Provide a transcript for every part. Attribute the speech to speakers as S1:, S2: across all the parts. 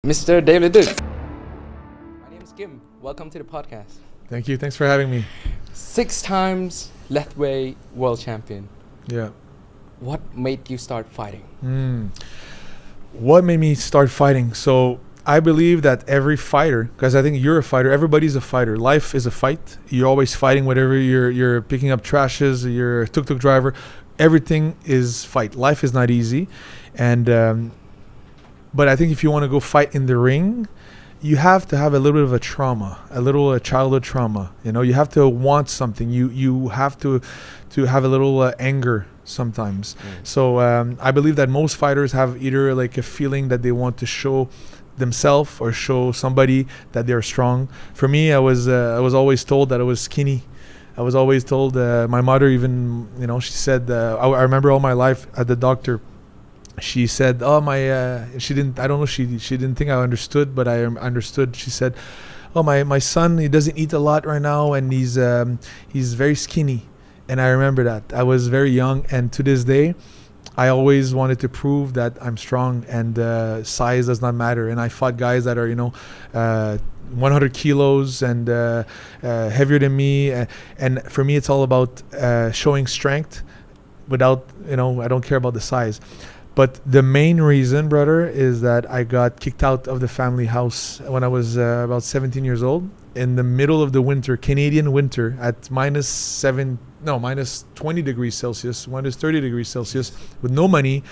S1: Mr. David Leduc. My name is Kim. Welcome to the podcast.
S2: Thank you. Thanks for having me.
S1: 6 times Lethway world champion.
S2: Yeah.
S1: What made you start fighting?
S2: What made me start fighting? So I believe that every fighter, because I think you're a fighter, everybody's a fighter. Life is a fight. You're always fighting. Whatever you're picking up trashes, you're a tuk-tuk driver. Everything is fight. Life is not easy. And but I think if you want to go fight in the ring, you have to have a little bit of a trauma, a childhood trauma. You know, you have to want something. You have to have a little anger sometimes. So I believe that most fighters have either like a feeling that they want to show themselves or show somebody that they're strong. For me, I was always told that I was skinny. I was always told, my mother even, she said, I remember all my life at the doctor. She said, she didn't think I understood, but I understood. She said, my son, he doesn't eat a lot right now, and he's very skinny. And I remember that. I was very young, and to this day, I always wanted to prove that I'm strong, and size does not matter. And I fought guys that are, 100 kilos and heavier than me. And for me, it's all about showing strength without, I don't care about the size. But the main reason, brother, is that I got kicked out of the family house when I was about 17 years old in the middle of the winter, Canadian winter, at minus 20 degrees Celsius, minus 30 degrees Celsius, with no money,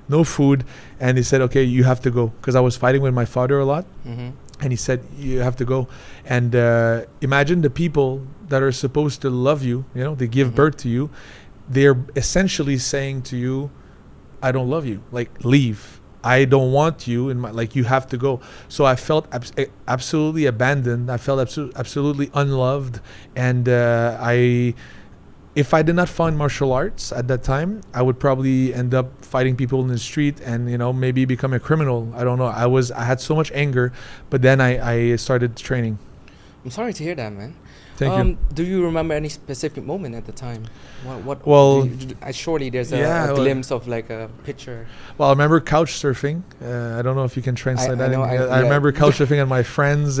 S2: no food. And they said, okay, you have to go. Because I was fighting with my father a lot. Mm-hmm. And he said, you have to go. And imagine the people that are supposed to love you, they give birth to you. They're essentially saying to you, I don't love you. Like, leave. I don't want you in my, you have to go. So I felt absolutely abandoned. I felt absolutely unloved. And if I did not find martial arts at that time, I would probably end up fighting people in the street and, maybe become a criminal. I don't know. I had so much anger, but then I started training.
S1: I'm sorry to hear that, man.
S2: Thank you.
S1: Do you remember any specific moment at the time?
S2: Well,
S1: surely there's a glimpse of like a picture.
S2: Well, I remember couch surfing. I don't know if you can translate that. I remember couch surfing and my friends.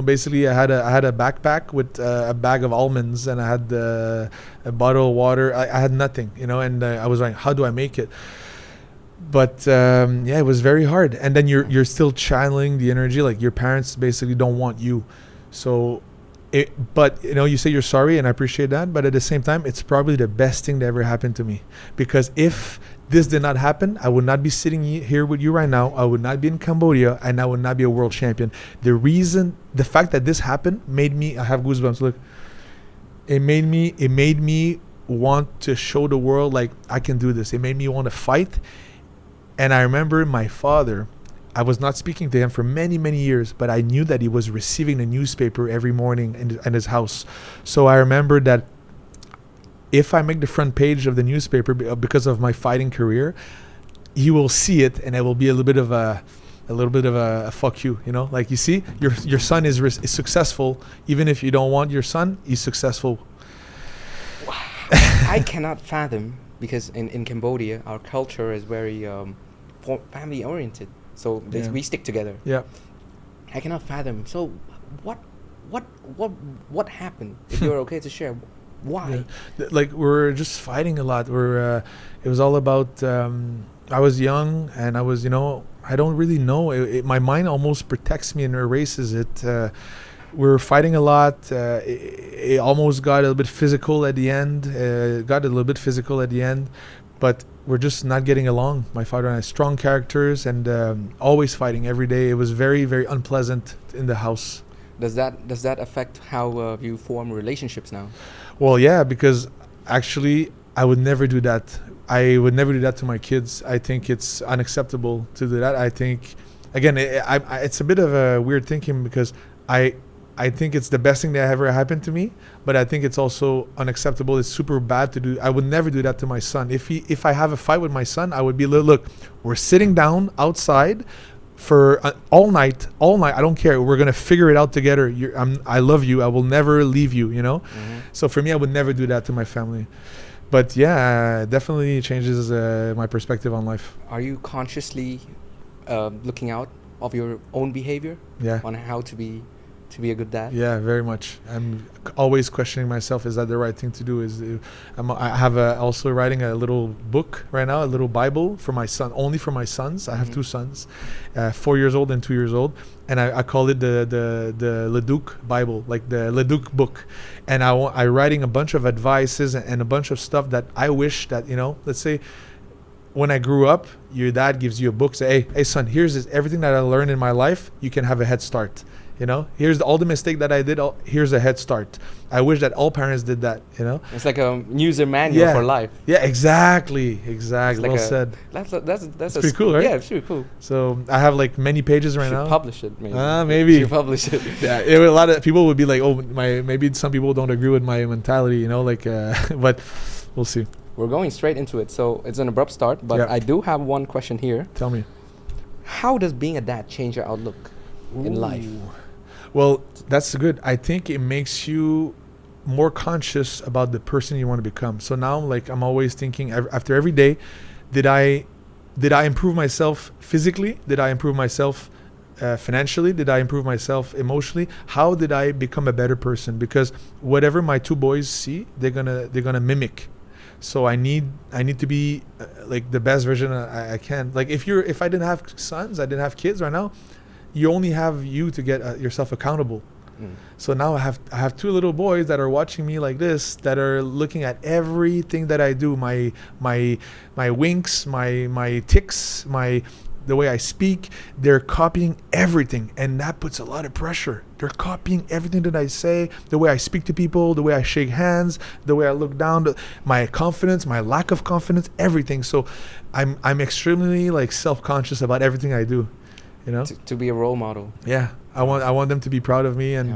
S2: Basically, I had a backpack with a bag of almonds, and I had a bottle of water. I had nothing, and I was like, how do I make it? But it was very hard. And then you're still channeling the energy. Like, your parents basically don't want you, so. But you say you're sorry, and I appreciate that. But at the same time, it's probably the best thing that ever happened to me, because if this did not happen, I would not be sitting here with you right now. I would not be in Cambodia, and I would not be a world champion. The fact that this happened made me. I have goosebumps. Look, it made me want to show the world, like, I can do this. It made me want to fight. And I remember my father. I was not speaking to him for many, many years, but I knew that he was receiving the newspaper every morning in his house. So I remember that if I make the front page of the newspaper because of my fighting career, he will see it, and it will be a little bit of a fuck you, like, you see, your son is successful. Even if you don't want your son, he's successful.
S1: Wow. I cannot fathom, because in Cambodia, our culture is very family oriented. So we stick together.
S2: Yeah.
S1: I cannot fathom. So what happened? If you're okay to share, why?
S2: Yeah. Like, we're just fighting a lot. It was all about. I was young, and I was, I don't really know. My mind almost protects me and erases it. We're fighting a lot. It almost got a little bit physical at the end. But we're just not getting along. My father and I, strong characters, and always fighting every day. It was very, very unpleasant in the house.
S1: Does that affect how you form relationships now?
S2: Well, yeah, because actually I would never do that. I would never do that to my kids. I think it's unacceptable to do that. I think, again, it's a bit of a weird thinking, because I think it's the best thing that ever happened to me, but I think it's also unacceptable. It's super bad to do. I would never do that to my son. If I have a fight with my son, I would be, look, we're sitting down outside for all night. I don't care. We're going to figure it out together. I love you. I will never leave you, Mm-hmm. So for me, I would never do that to my family. But yeah, definitely changes my perspective on life.
S1: Are you consciously looking out of your own behavior.
S2: Yeah.
S1: On how to be a good dad.
S2: Yeah, very much. I'm always questioning myself. Is that the right thing to do? I have also writing a little book right now, a little Bible for my son, only for my sons. I have two sons, 4 years old and 2 years old, and I call it the Leduc Bible, like the Leduc book. And I writing a bunch of advices and a bunch of stuff that I wish that, let's say, when I grew up, your dad gives you a book, say, hey son, here's everything that I learned in my life. You can have a head start. Here's all the mistake that I did. Here's a head start. I wish that all parents did that.
S1: It's like a user manual for life.
S2: Yeah, exactly. Like well said.
S1: That's
S2: pretty cool, right?
S1: Yeah, it's pretty cool.
S2: So I have like many pages right now.
S1: Publish it, maybe.
S2: Maybe.
S1: You publish it.
S2: Yeah, a lot of people would be like, oh, maybe some people don't agree with my mentality, but we'll see.
S1: We're going straight into it, so it's an abrupt start. But I do have one question here.
S2: Tell me.
S1: How does being a dad change your outlook in life?
S2: Well, that's good. I think it makes you more conscious about the person you want to become. So now, I'm always thinking after every day, did I improve myself physically? Did I improve myself financially? Did I improve myself emotionally? How did I become a better person? Because whatever my two boys see, they're gonna mimic. So I need to be like the best version I can. Like if I didn't have sons, I didn't have kids right now, you only have you to get yourself accountable. So now I have two little boys that are watching me like this, that are looking at everything that I do, my winks, my tics, the way I speak. They're copying everything, and that puts a lot of pressure. They're copying everything that I say, the way I speak to people, the way I shake hands, the way I look down, my confidence, my lack of confidence, everything. So I'm extremely self-conscious about everything I do.
S1: To be a role model.
S2: Yeah, I want them to be proud of me, and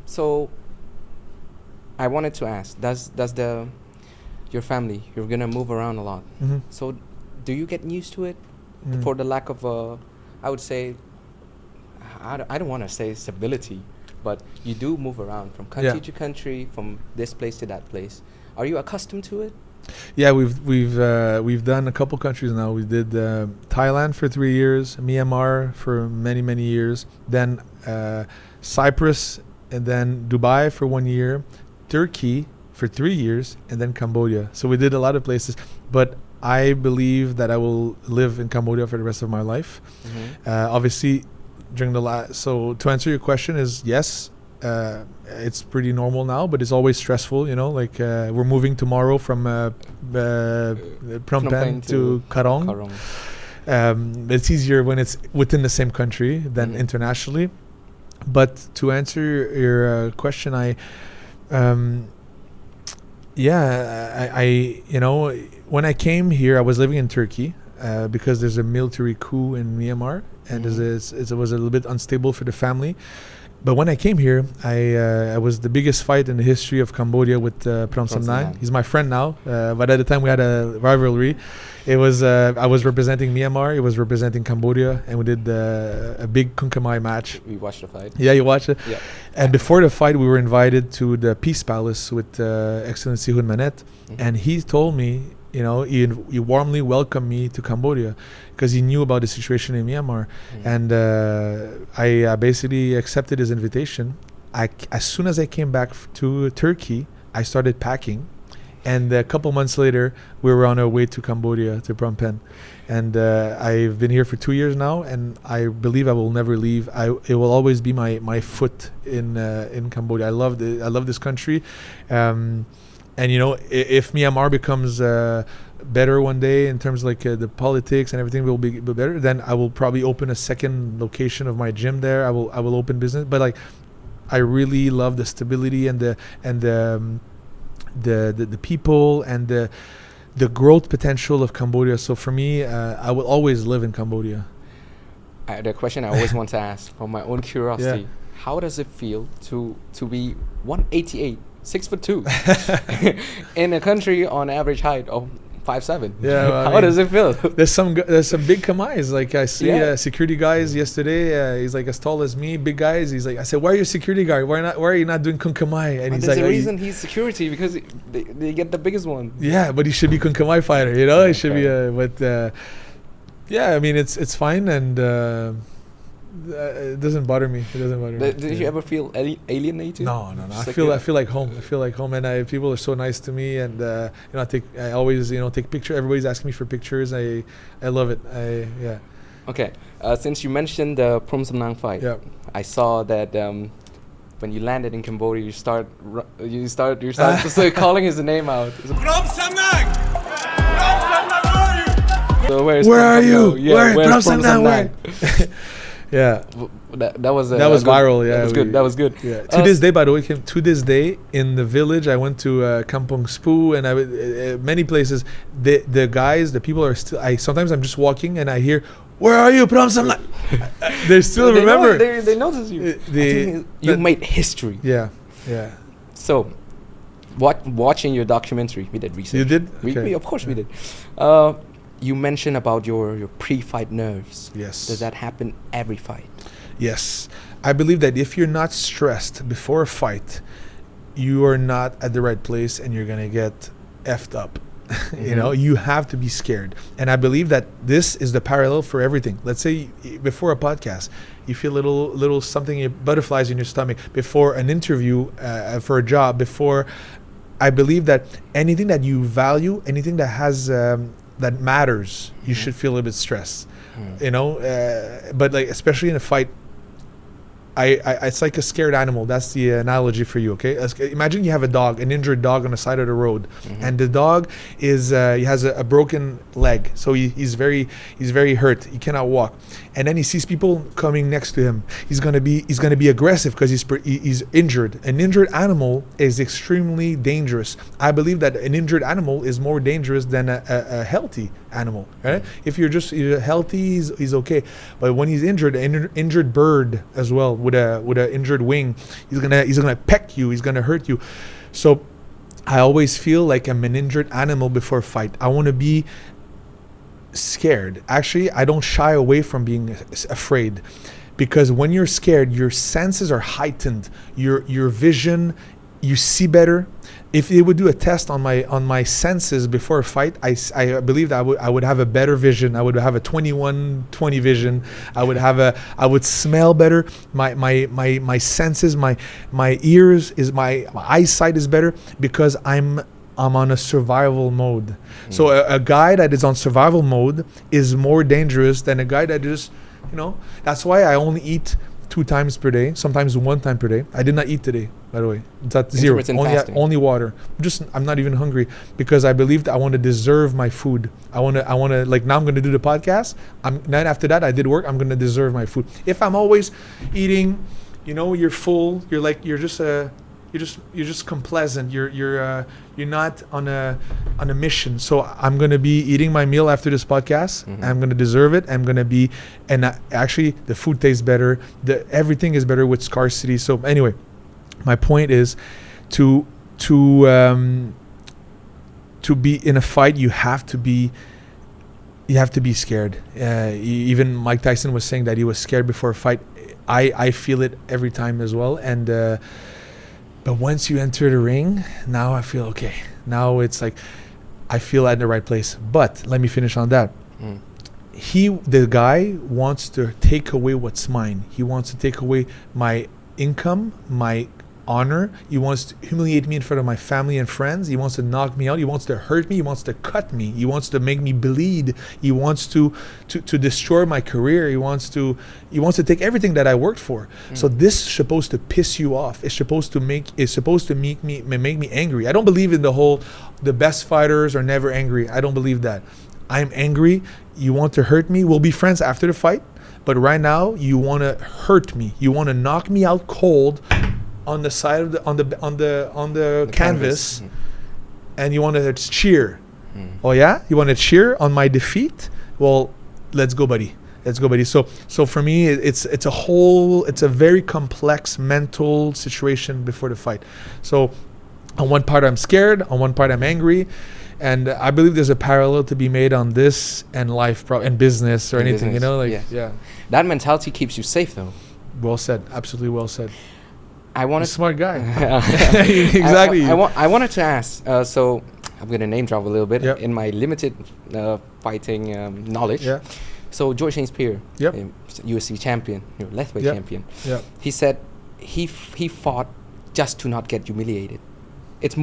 S1: So I wanted to ask, does your family, you're gonna move around a lot. So do you get used to it for the lack of I would say, I don't want to say stability, but you do move around from country to country, from this place to that place. Are you accustomed to it?
S2: Yeah, we've done a couple countries now. We did Thailand for 3 years, Myanmar for many years, then Cyprus, and then Dubai for 1 year, Turkey for 3 years, and then Cambodia. So we did a lot of places, but I believe that I will live in Cambodia for the rest of my life. Obviously, during so to answer your question is yes. It's pretty normal now, but it's always stressful, we're moving tomorrow from Phnom Penh to Karong. It's easier when it's within the same country than internationally. But to answer your question, when I came here, I was living in Turkey because there's a military coup in Myanmar, and it was a little bit unstable for the family. But when I came here, I was the biggest fight in the history of Cambodia with Prom Samnang. He's my friend now, but at the time we had a rivalry. It was I was representing Myanmar, he was representing Cambodia, and we did a big Kunkamai match.
S1: We watched the fight.
S2: Yeah, you watched it?
S1: Yeah.
S2: And before the fight, we were invited to the Peace Palace with Excellency Hun Manet, and he told me, he warmly welcomed me to Cambodia because he knew about the situation in Myanmar. And I basically accepted his invitation. As soon as I came back to Turkey, I started packing. And a couple months later, we were on our way to Cambodia, to Phnom Penh. And I've been here for 2 years now, and I believe I will never leave. It will always be my foot in Cambodia. I love this country. And if Myanmar becomes better one day in terms of the politics and everything will be better, then I will probably open a second location of my gym there. I will open business, but I really love the stability and the people and the growth potential of Cambodia. So for me, I will always live in Cambodia.
S1: The question I always want to ask, from my own curiosity, how does it feel to be 188? 6'2", in a country on average height of 5'7".
S2: Yeah, well,
S1: how does it feel?
S2: There's some big kamais. I see security guys yesterday. He's as tall as me, big guys. I said, "Why are you a security guard? Why are you not doing kunkamai?" And
S1: there's a reason he's security, because they get the biggest one.
S2: Yeah, but he should be kunkamai fighter. He should be. Yeah, I mean it's fine, and it doesn't bother me. It doesn't bother me.
S1: Did you ever feel alienated?
S2: No.
S1: Just
S2: I
S1: like
S2: feel like home. I feel like home, and people are so nice to me, and I always take pictures. Everybody's asking me for pictures. I love it. Yeah.
S1: Okay, since you mentioned the Prom Sam fight,
S2: Yeah.
S1: I saw that when you landed in Cambodia, you start to start calling his name out.
S3: Prom Sam! Prom Sam,
S1: So where
S2: are you?
S1: Yeah,
S2: Where?
S1: where's
S2: Prom
S1: Prom
S2: Sam?
S1: Where?
S2: Yeah.
S1: That was
S2: That was
S1: good-
S2: viral. Yeah,
S1: that was good. That was good.
S2: Yeah. To this day, by the way, to this day, in the village, I went to Kampong Spu, and many places. The guys, the people are still. Sometimes I'm just walking and I hear, "Where are you, Prom Sam?" They still
S1: They know-
S2: remember.
S1: they notice you. I think you made history.
S2: Yeah.
S1: So, watching your documentary, we did research.
S2: You did?
S1: We,
S2: Okay.
S1: of course we did. You mentioned about your pre-fight nerves.
S2: Yes.
S1: Does that happen every fight?
S2: Yes. I believe that if you're not stressed before a fight, you are not at the right place and you're going to get effed up. You have to be scared. And I believe that this is the parallel for everything. Let's say before a podcast, you feel little something, butterflies in your stomach. Before an interview, for a job, I believe that anything that you value, anything that has that matters, you should feel a bit stressed. But like especially in a fight, it's like a scared animal. That's the analogy for you. Okay, imagine you have a dog, an injured dog on the side of the road, and the dog is he has a broken leg, so he's very hurt. He cannot walk, and then he sees people coming next to him. He's gonna be aggressive because he's injured. An injured animal is extremely dangerous. I believe that an injured animal is more dangerous than a healthy animal. Right? If you're healthy, he's okay, but when he's injured, an injured bird as well with a injured wing, he's gonna peck you. He's gonna hurt you. So I always feel like I'm an injured animal before a fight. I want to be scared. Actually, I don't shy away from being afraid, because when you're scared, your senses are heightened. Your vision, you see better. If they would do a test on my senses before a fight, I believe that I would have a better vision. I would have a 21/20 vision. I would smell better. My senses, my ears, my eyesight is better, because I'm on a survival mode. So a guy that is on survival mode is more dangerous than a guy that is, that's why I only eat 2 times per day, sometimes 1 time per day. I did not eat today, by the way. It's at 0.
S1: Intermittent fasting.
S2: Only water. I'm not even hungry, because I believed I want to deserve my food. I want to like, now I'm going to do the podcast. Then after that I did work. I'm going to deserve my food. If I'm always eating, you're full. You're just complacent. You're not on a mission. So I'm gonna be eating my meal after this podcast. I'm gonna deserve it. Actually the food tastes better. Everything is better with scarcity. So anyway, my point is to be in a fight. You have to be scared. Even Mike Tyson was saying that he was scared before a fight. I feel it every time as well. And but once you enter the ring, now I feel okay. Now it's like I feel at the right place. But let me finish on that. The guy wants to take away what's mine. He wants to take away my income, my honor. He wants to humiliate me in front of my family and friends. He wants to knock me out. He wants to hurt me. He wants to cut me. He wants to make me bleed. He wants to destroy my career. He wants to take everything that I worked for. So this is supposed to piss you off. It's supposed to make me angry. I don't believe in the best fighters are never angry. I don't believe that. I'm angry. You want to hurt me? We'll be friends after the fight. But right now, you want to hurt me. You want to knock me out cold on the side of on the canvas, and you want to cheer. Oh yeah, you want to cheer on my defeat? Well, let's go, buddy. So for me, it's a very complex mental situation before the fight. So on one part I'm scared, on one part I'm angry, and I believe there's a parallel to be made on this and life and business or anything.
S1: Business. Yeah. That mentality keeps you safe, though.
S2: Well said. Absolutely well said.
S1: You're a
S2: smart guy. Exactly.
S1: I wanted to ask, so I'm going to name drop a little bit
S2: Yep.
S1: in my limited fighting knowledge.
S2: Yeah.
S1: So George St. Pierre,
S2: Yep.
S1: UFC champion, lightweight
S2: Yep.
S1: champion.
S2: Yeah.
S1: He said he fought just to not get humiliated. He's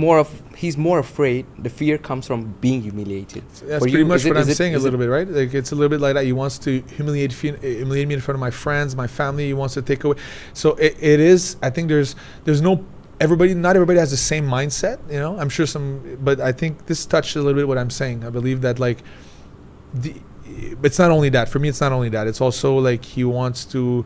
S1: more afraid. The fear comes from being humiliated.
S2: That's
S1: For
S2: pretty
S1: you,
S2: much
S1: is it-
S2: what I'm
S1: is it-
S2: saying a
S1: is
S2: little
S1: it-
S2: bit, right? Like it's a little bit like that. He wants to humiliate me in front of my friends, my family. He wants to take away. So it is. I think there's no not everybody has the same mindset. You know, I'm sure but I think this touched a little bit what I'm saying. I believe that like it's not only that. For me, it's not only that. It's also like he wants to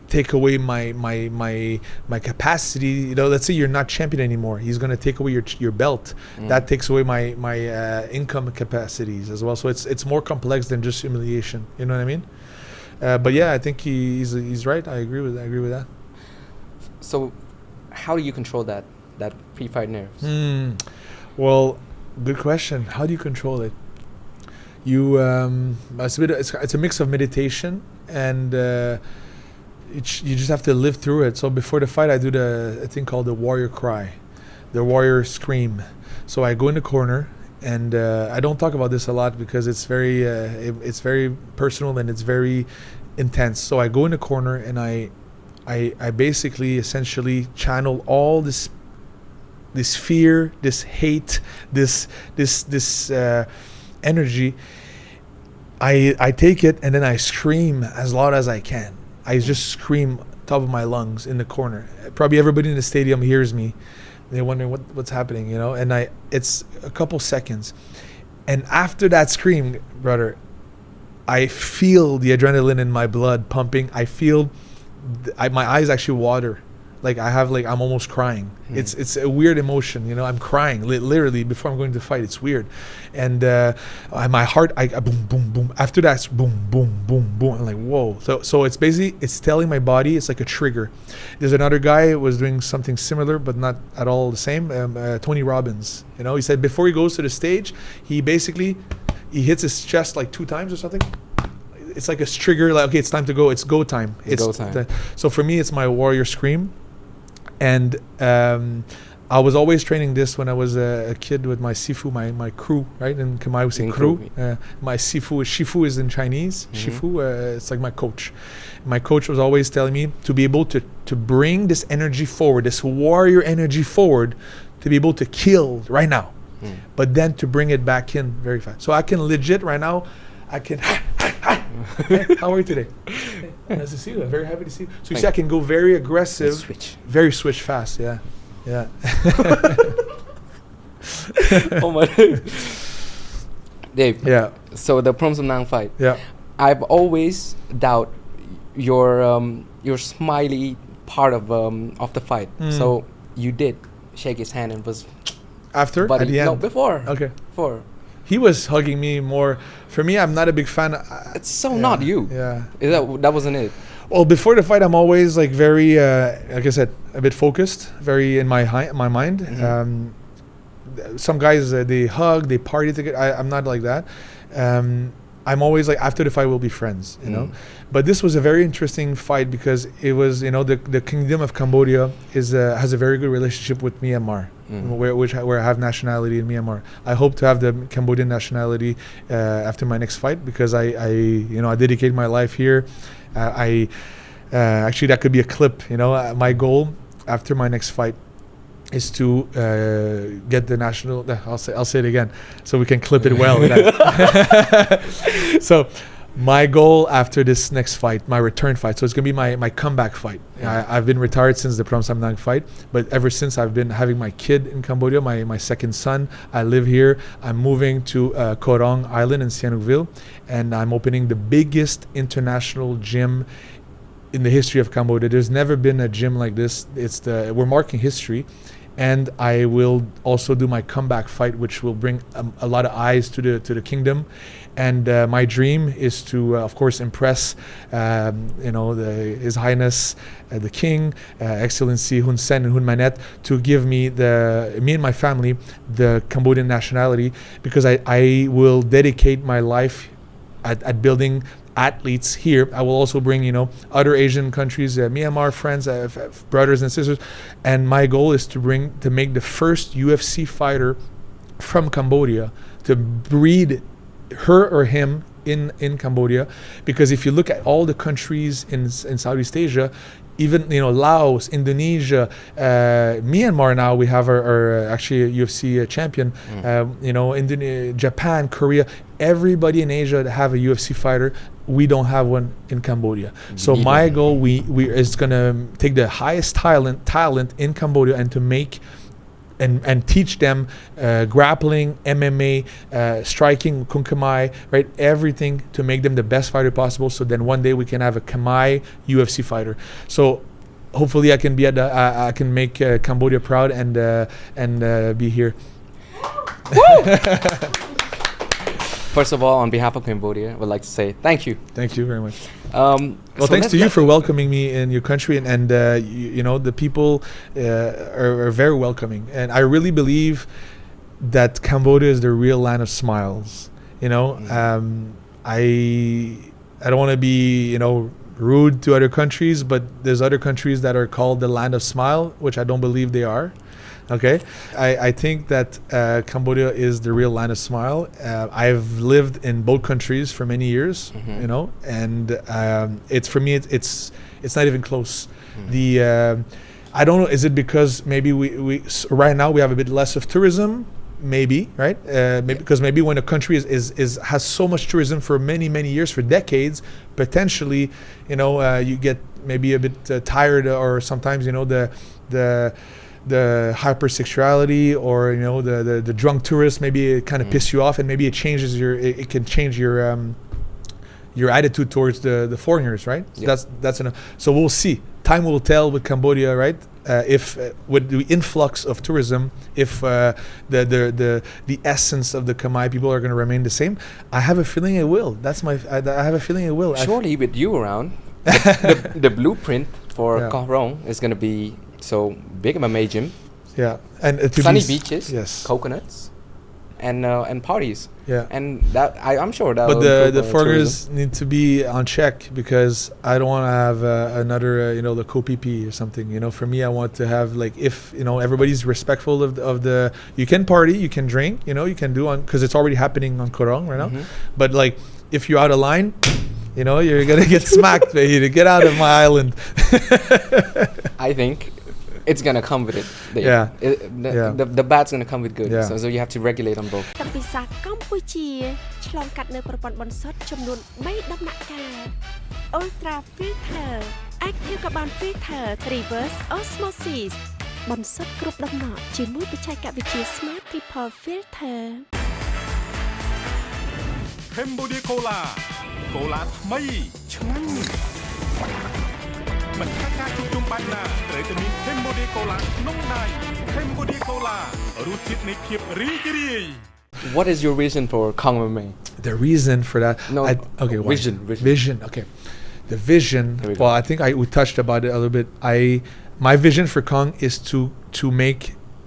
S2: take away my capacity. You know, let's say you're not champion anymore. He's gonna take away your belt. That takes away my income capacities as well. So it's more complex than just humiliation. You know what I mean? But yeah, I think he's right. I agree with that.
S1: So, how do you control that pre-fight nerves?
S2: Well, good question. How do you control it? It's a mix of meditation and you just have to live through it. So before the fight, I do a thing called the warrior cry, the warrior scream. So I go in the corner, and I don't talk about this a lot because it's very personal and it's very intense. So I go in the corner and I basically essentially channel all this fear, this hate, this energy. I take it and then I scream as loud as I can. I just scream top of my lungs in the corner. Probably everybody in the stadium hears me. They're wondering what's happening, you know. And it's a couple seconds, and after that scream, brother, I feel the adrenaline in my blood pumping. I feel my eyes actually water. I'm almost crying. It's a weird emotion, you know. I'm crying literally before I'm going to fight. It's weird, and my heart, I boom, boom, boom. After that, it's boom, boom, boom, boom. I'm like, whoa. So it's basically telling my body. It's like a trigger. There's another guy who was doing something similar, but not at all the same. Tony Robbins. You know, he said before he goes to the stage, he hits his chest like 2 times or something. It's like a trigger. Like, okay, it's time to go. It's go time.
S1: It's go time.
S2: So for me, it's my warrior scream. And I was always training this when I was a kid with my sifu, my crew, right? In Khmer we say crew. My shifu is in Chinese. Shifu, it's like my coach. My coach was always telling me to be able to bring this energy forward, this warrior energy forward, to be able to kill right now, but then to bring it back in very fast. So I can legit right now, Hey, how are you today? Hey, nice to see you. I'm very happy to see you. So you see, I can go very aggressive, very switch fast. Yeah.
S1: Oh my. Dave.
S2: Yeah.
S1: So the Prom Nang fight.
S2: Yeah.
S1: I've always doubt your smiley part of the fight. So you did shake his hand and was
S2: after
S1: buddy.
S2: At the end.
S1: No, before.
S2: Okay.
S1: Before.
S2: He was hugging me more. For me, I'm not a big fan.
S1: It's not you.
S2: Yeah.
S1: That wasn't it.
S2: Well, before the fight, I'm always like very, like I said, a bit focused, very in my mind. Some guys, they hug, they party together. I'm not like that. I'm always like, after the fight, we'll be friends, you know. But this was a very interesting fight because it was, you know, the Kingdom of Cambodia has a very good relationship with Myanmar, where I have nationality in Myanmar. I hope to have the Cambodian nationality after my next fight because I dedicate my life here. Actually, that could be a clip, you know. My goal after my next fight is to get the national. I'll say it again, so we can clip it well. So, my goal after this next fight, my return fight. So it's gonna be my comeback fight. I've been retired since the Prom Sam Nang fight, but ever since I've been having my kid in Cambodia, my second son. I live here. I'm moving to Koh Rong Island in Sihanoukville, and I'm opening the biggest international gym in the history of Cambodia. There's never been a gym like this. We're marking history. And I will also do my comeback fight, which will bring a lot of eyes to the kingdom. And my dream is to, of course, impress, His Highness the King, Excellency Hun Sen and Hun Manet, to give me and my family the Cambodian nationality, because I will dedicate my life at building athletes here. I will also bring, other Asian countries, Myanmar friends, brothers and sisters, and my goal is to make the first UFC fighter from Cambodia, to breed her or him in Cambodia, because if you look at all the countries in Southeast Asia, even Laos, Indonesia, Myanmar, now we have our actually a UFC champion, Japan, Korea, everybody in Asia that have a UFC fighter. We don't have one in Cambodia. So my goal we is gonna take the highest talent in Cambodia and to make and teach them grappling, MMA, striking, Kung Khmer, right? Everything to make them the best fighter possible. So then one day we can have a Khmer UFC fighter. So hopefully I can be I can make Cambodia proud and be here.
S1: First of all, on behalf of Cambodia, I would like to say thank you.
S2: Thank you very much.
S1: Well,
S2: thanks to you for welcoming me in your country, and the people are very welcoming, and I really believe that Cambodia is the real land of smiles. I don't want to be rude to other countries, but there's other countries that are called the land of smile, which I don't believe they are. Okay, I think that Cambodia is the real land of smile. I've lived in both countries for many years, and it's for me it's not even close. I don't know. Is it because maybe we right now we have a bit less of tourism? Maybe, right? Because maybe when a country has so much tourism for many years, for decades, potentially, you get maybe a bit tired, or sometimes the hypersexuality or the drunk tourist, maybe it kind of piss you off, and maybe it changes it can change your attitude towards the foreigners, right?
S1: Yep.
S2: That's enough. So we'll see. Time will tell with Cambodia, right? If with the influx of tourism, if the essence of the Khmer people are going to remain the same, I have a feeling it will. I have a feeling it will.
S1: Surely with you around, the blueprint for Koh Rong is going to be so big MMA gym,
S2: and
S1: sunny beaches,
S2: yes,
S1: coconuts, and parties, and that I'm sure that.
S2: But the foreigners need to be on check, because I don't want to have another the KPP or something. For me, I want to have, like, if everybody's respectful of the you can party, you can drink, you can do on, because it's already happening on Koh Rong right now. But like, if you're out of line, you're gonna get smacked, baby. To get out of my island.
S1: I think it's gonna come with it. The bad's gonna come with good. So you have to regulate on both.
S4: តាំងពីសាកម្ពុជាឆ្លងកាត់នៅប្រព័ន្ធបន្សុទ្ធចំនួន3ដំណាក់កាល Ultra Filter Active Carbon Filter Reverse Osmosis បន្សុទ្ធគ្រប់ដំណក់ជាមួយបច្ចេកវិទ្យា Smart People Filter
S3: Cambodia Cola កូឡាថ្មីឆ្ងាញ់មិនថាការជួបជុំបែបណាត្រូវតែមាន Cambodia Cola ក្នុងដៃ Cambodia Cola រសជាតិនៃភាពរីករាយ
S1: What is your reason for Kong MMA?
S2: The reason for that? Vision. Okay, the vision. Well, I think we touched about it a little bit. My vision for Kong is to make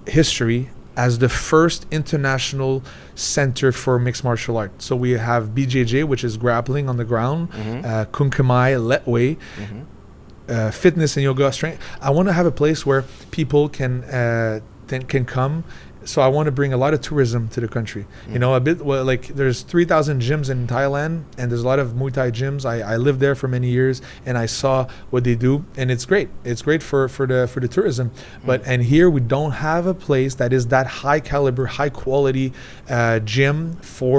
S2: history as the first international center for mixed martial art. So we have BJJ, which is grappling on the ground, Kung Khmer, Letway, fitness and yoga, strength. I want to have a place where people can come. So I want to bring a lot of tourism to the country. A bit like there's 3,000 gyms in Thailand, and there's a lot of Muay Thai gyms. I lived there for many years, and I saw what they do, and it's great. It's great for the tourism. And here we don't have a place that is that high caliber, high quality gym for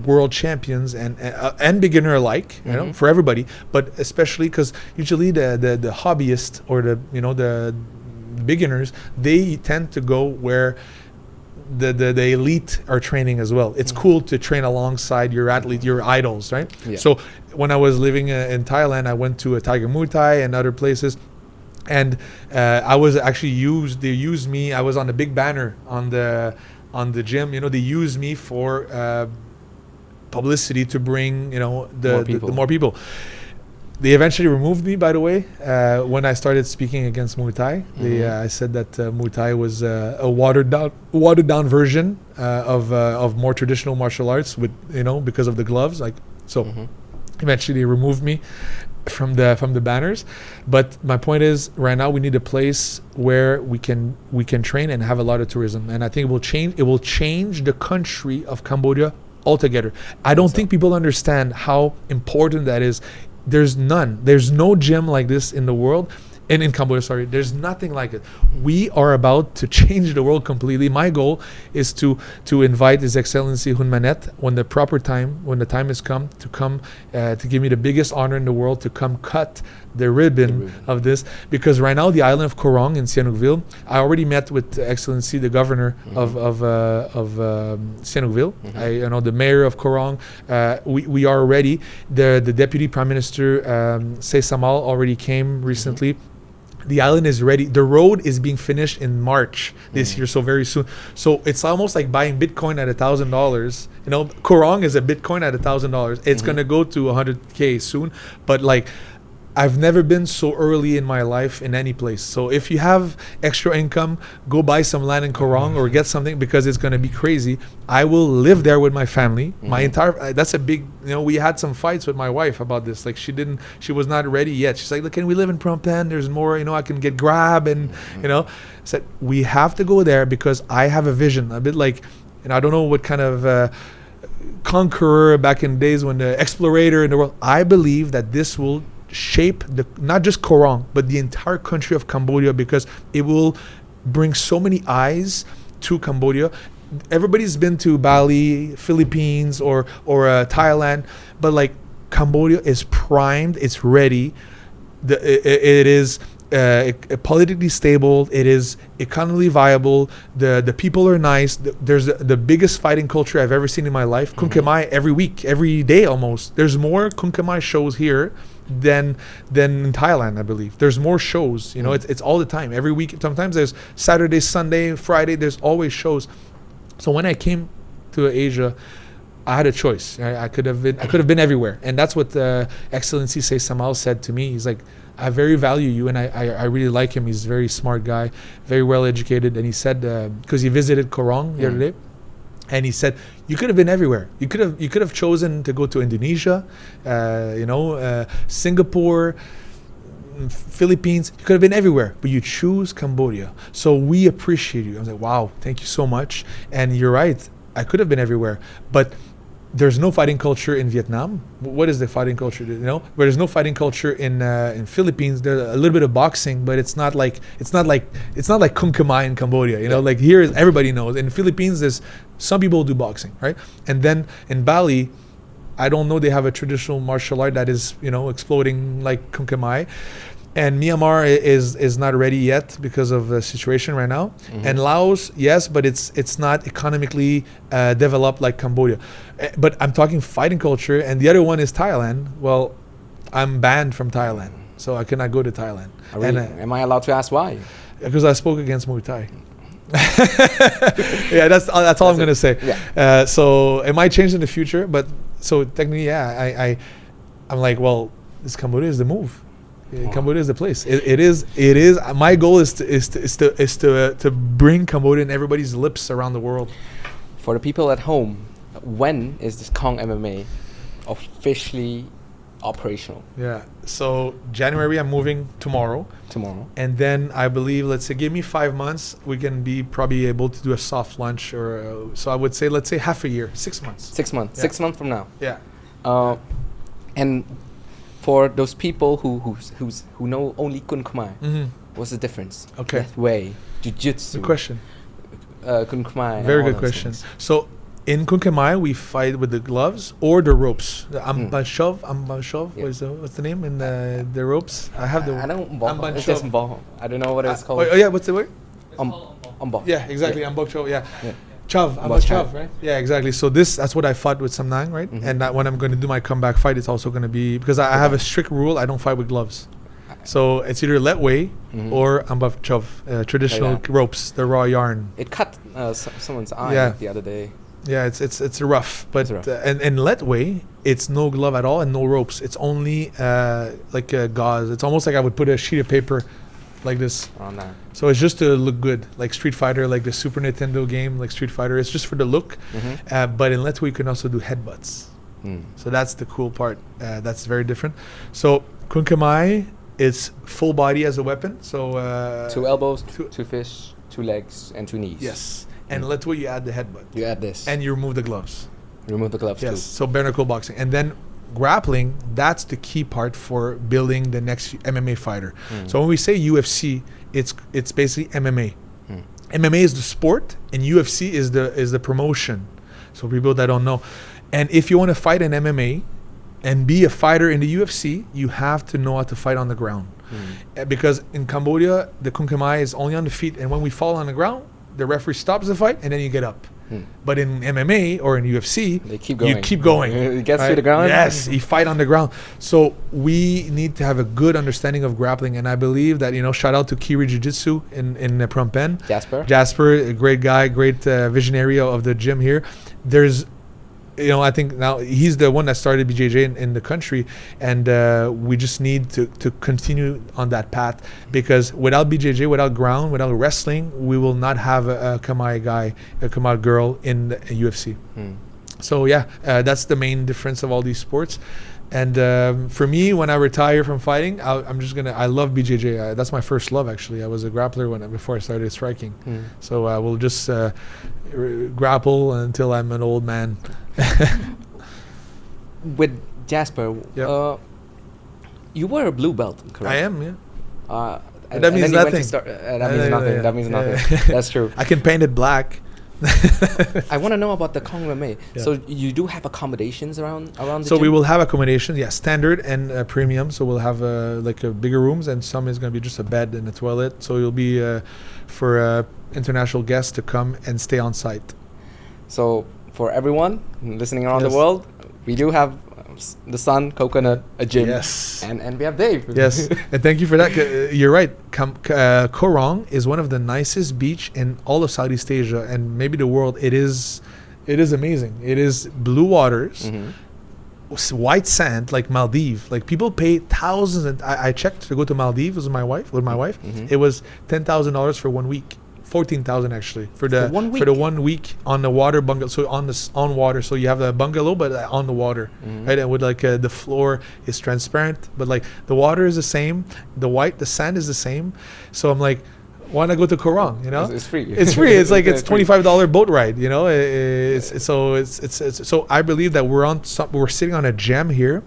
S2: world champions and beginner alike, for everybody. But especially because usually the hobbyists or the beginners, they tend to go where the elite are training as well. It's cool to train alongside your athlete, your idols, right? So when I was living in Thailand, I went to a Tiger Muay Thai and other places, and I was actually they used me. I was on the big banner on the gym. They used me for publicity to bring the more people. They eventually removed me, by the way, when I started speaking against Muay Thai. I said that Muay Thai was a watered down version of more traditional martial arts, with because of the gloves. Eventually they removed me from the banners. But my point is, right now we need a place where we can train and have a lot of tourism, and I think it will change the country of Cambodia altogether. I don't think people understand how important that is. There's no gym like this in the world. And in Cambodia, sorry, there's nothing like it. We are about to change the world completely. My goal is to invite His Excellency Hun Manet when the time has come to give me the biggest honor in the world, to come cut the ribbon of this. Because right now, the island of Koh Rong in Sihanoukville, I already met with Excellency the governor of Sihanoukville. The mayor of Koh Rong. We are ready. The deputy prime minister Say Samal already came recently. The island is ready. The road is being finished in March this year, so very soon. So it's almost like buying Bitcoin at $1,000. Koh Rong is a Bitcoin at $1,000. It's gonna go to 100K soon. But like, I've never been so early in my life in any place. So if you have extra income, go buy some land in Koh Rong or get something, because it's going to be crazy. I will live there with my family. My entire, that's a big, we had some fights with my wife about this. Like she was not ready yet. She's like, look, can we live in Phnom Penh? There's more, I can get Grab and, said, we have to go there because I have a vision, a bit like, I don't know what kind of, conqueror back in days when the explorator in the world. I believe that this will shape not just Koh Rong but the entire country of Cambodia, because it will bring so many eyes to Cambodia. Everybody's been to Bali, Philippines, or Thailand, but like, Cambodia is primed, it's ready. It is politically stable, it is economically viable, the people are nice. There's the biggest fighting culture I've ever seen in my life. Kunkemai every week, every day almost. There's more Kunkemai shows here than in Thailand, I believe. There's more shows, it's all the time, every week. Sometimes there's Saturday, Sunday, Friday, there's always shows. So when I came to Asia, I had a choice. I could have been everywhere, and that's what Excellency Say Samal said to me. He's like, I very value you, and I really like him. He's a very smart guy, very well educated. And he said, because he visited Koh Rong the other day, and he said, you could have been everywhere. You could have chosen to go to Indonesia, Singapore, Philippines. You could have been everywhere, but you choose Cambodia. So we appreciate you. I was like, wow, thank you so much. And you're right, I could have been everywhere, but there's no fighting culture in Vietnam. What is the fighting culture? But there's no fighting culture in Philippines. There's a little bit of boxing, but it's not like Kunkemai in Cambodia. Like here, everybody knows. In Philippines, there's some people do boxing, right? And then in Bali, I don't know, they have a traditional martial art that is exploding like Kunkemai. And Myanmar is not ready yet because of the situation right now. And Laos, yes, but it's not economically developed like Cambodia. But I'm talking fighting culture, and the other one is Thailand. Well, I'm banned from Thailand, so I cannot go to Thailand.
S1: Really? Am I allowed to ask why?
S2: Because I spoke against Muay Thai. Yeah, that's all I'm gonna say.
S1: Yeah.
S2: So it might change in the future, but so technically, yeah, I'm like, well, this Cambodia is the move. Cambodia is the place. It is. My goal is to bring Cambodia in everybody's lips around the world.
S1: For the people at home, when is this Kong MMA officially operational?
S2: Yeah. So January, I'm moving tomorrow. And then I believe, let's say, give me 5 months, we can be probably able to do a soft launch, or so I would say, let's say half a year, 6 months.
S1: 6 months.
S2: Yeah.
S1: 6 months from now.
S2: Yeah.
S1: And for those people who know only Kun Khmer, what's the difference?
S2: Okay.
S1: Death way, jiu-jitsu.
S2: Good question.
S1: Kun Khmer.
S2: Very good question. So in Kun Khmer, we fight with the gloves or the ropes. The ambashov.
S1: Yeah.
S2: What's the name in the ropes? I have the.
S1: I don't know. It's just ball. I don't know what it's called.
S2: Oh yeah, what's the word?
S1: Ambok.
S2: Yeah, exactly.
S1: Yeah.
S2: Ambok yeah.
S1: Yeah.
S2: Chav, Chav, right? Yeah, exactly. So that's what I fought with Samnang, right? And that when I'm going to do my comeback fight, it's also going to be, because I have a strict rule, I don't fight with gloves. So it's either let way or ambaf chov, traditional ropes, the raw yarn.
S1: It cut someone's eye the other day.
S2: Yeah, it's rough, but and let way, it's no glove at all and no ropes. It's only like a gauze. It's almost like I would put a sheet of paper like this.
S1: Oh, no.
S2: So it's just to look good, like Street Fighter, like the Super Nintendo game, like Street Fighter. It's just for the look. But in Letwe, you can also do headbutts. So that's the cool part. That's very different. So Kun Khmer is full body as a weapon. So
S1: 2 elbows, 2 fists, 2 legs, and 2 knees.
S2: Yes. And Letwe, you add the headbutt.
S1: You add this.
S2: And you remove the gloves.
S1: Remove the gloves
S2: Yes.
S1: too.
S2: So bare knuckle boxing, and then grappling. That's the key part for building the next MMA fighter. So when we say UFC, it's basically MMA. MMA is the sport, and UFC is the promotion. So people that don't know, and if you want to fight in MMA and be a fighter in the UFC, you have to know how to fight on the ground. Because in Cambodia, the Kunkamai is only on the feet, and when we fall on the ground, the referee stops the fight, and then you get up. But in MMA or in UFC,
S1: They keep going.
S2: you keep going.
S1: It gets to
S2: right?
S1: the ground.
S2: Yes, you fight on the ground. So we need to have a good understanding of grappling, and I believe that, shout out to Kiri Jiu-Jitsu in Phnom Penh. Jasper, a great guy, great visionary of the gym here. There's, I think now he's the one that started BJJ in the country, and we just need to continue on that path, because without BJJ, without ground, without wrestling, we will not have a Khmer guy, a Khmer girl in the UFC. So that's the main difference of all these sports. And for me, when I retire from fighting, I love BJJ. That's my first love, actually. I was a grappler before I started striking. So I will just grapple until I'm an old man.
S1: With Jasper,
S2: Yep.
S1: you were a blue belt, correct?
S2: I am, yeah.
S1: That
S2: means nothing.
S1: That means nothing.
S2: yeah,
S1: That means
S2: yeah.
S1: nothing. That's true.
S2: I can paint it black.
S1: I want to know about the Kong MMA.
S2: Yeah.
S1: So you do have accommodations around the
S2: So
S1: gym?
S2: we will have accommodations, standard and premium. So we'll have bigger rooms, and some is going to be just a bed and a toilet. So it'll be for international guests to come and stay on site.
S1: So for everyone listening around
S2: Yes.
S1: the world, we do have the Sun Coconut, a gym.
S2: Yes.
S1: And we have Dave.
S2: Yes, and thank you for that. You're right. Koh Rong is one of the nicest beach in all of Southeast Asia and maybe the world. It is amazing. It is blue waters, white sand, like Maldives. Like people pay thousands. And I checked to go to Maldives with my wife. It was $10,000 for 1 week. 14,000 actually for
S1: 1 week?
S2: the 1 week on the water bungalow. So on water, so you have the bungalow but on the water, right? And with the floor is transparent, but like the water is the same, the sand is the same. So I'm like, why not go to Koh Rong?
S1: It's free.
S2: It's free. It's like it's
S1: free.
S2: $25 boat ride. So I believe that we're sitting on a gem here.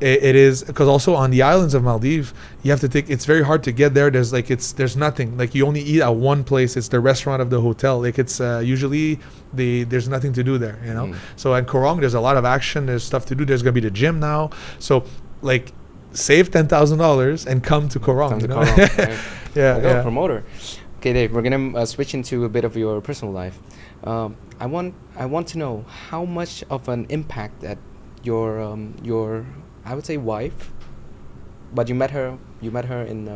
S2: It is because also on the islands of Maldives, you have to think it's very hard to get there. There's nothing. Like you only eat at one place. It's the restaurant of the hotel. Like it's usually there's nothing to do there. So in Koh Rong, there's a lot of action. There's stuff to do. There's gonna be the gym now. So like save $10,000 and come to Koh Rong.
S1: Come to Koh Rong, right?
S2: Yeah.
S1: Promoter. Okay, Dave, we're gonna switch into a bit of your personal life. I want to know how much of an impact that your I would say wife, but you met her in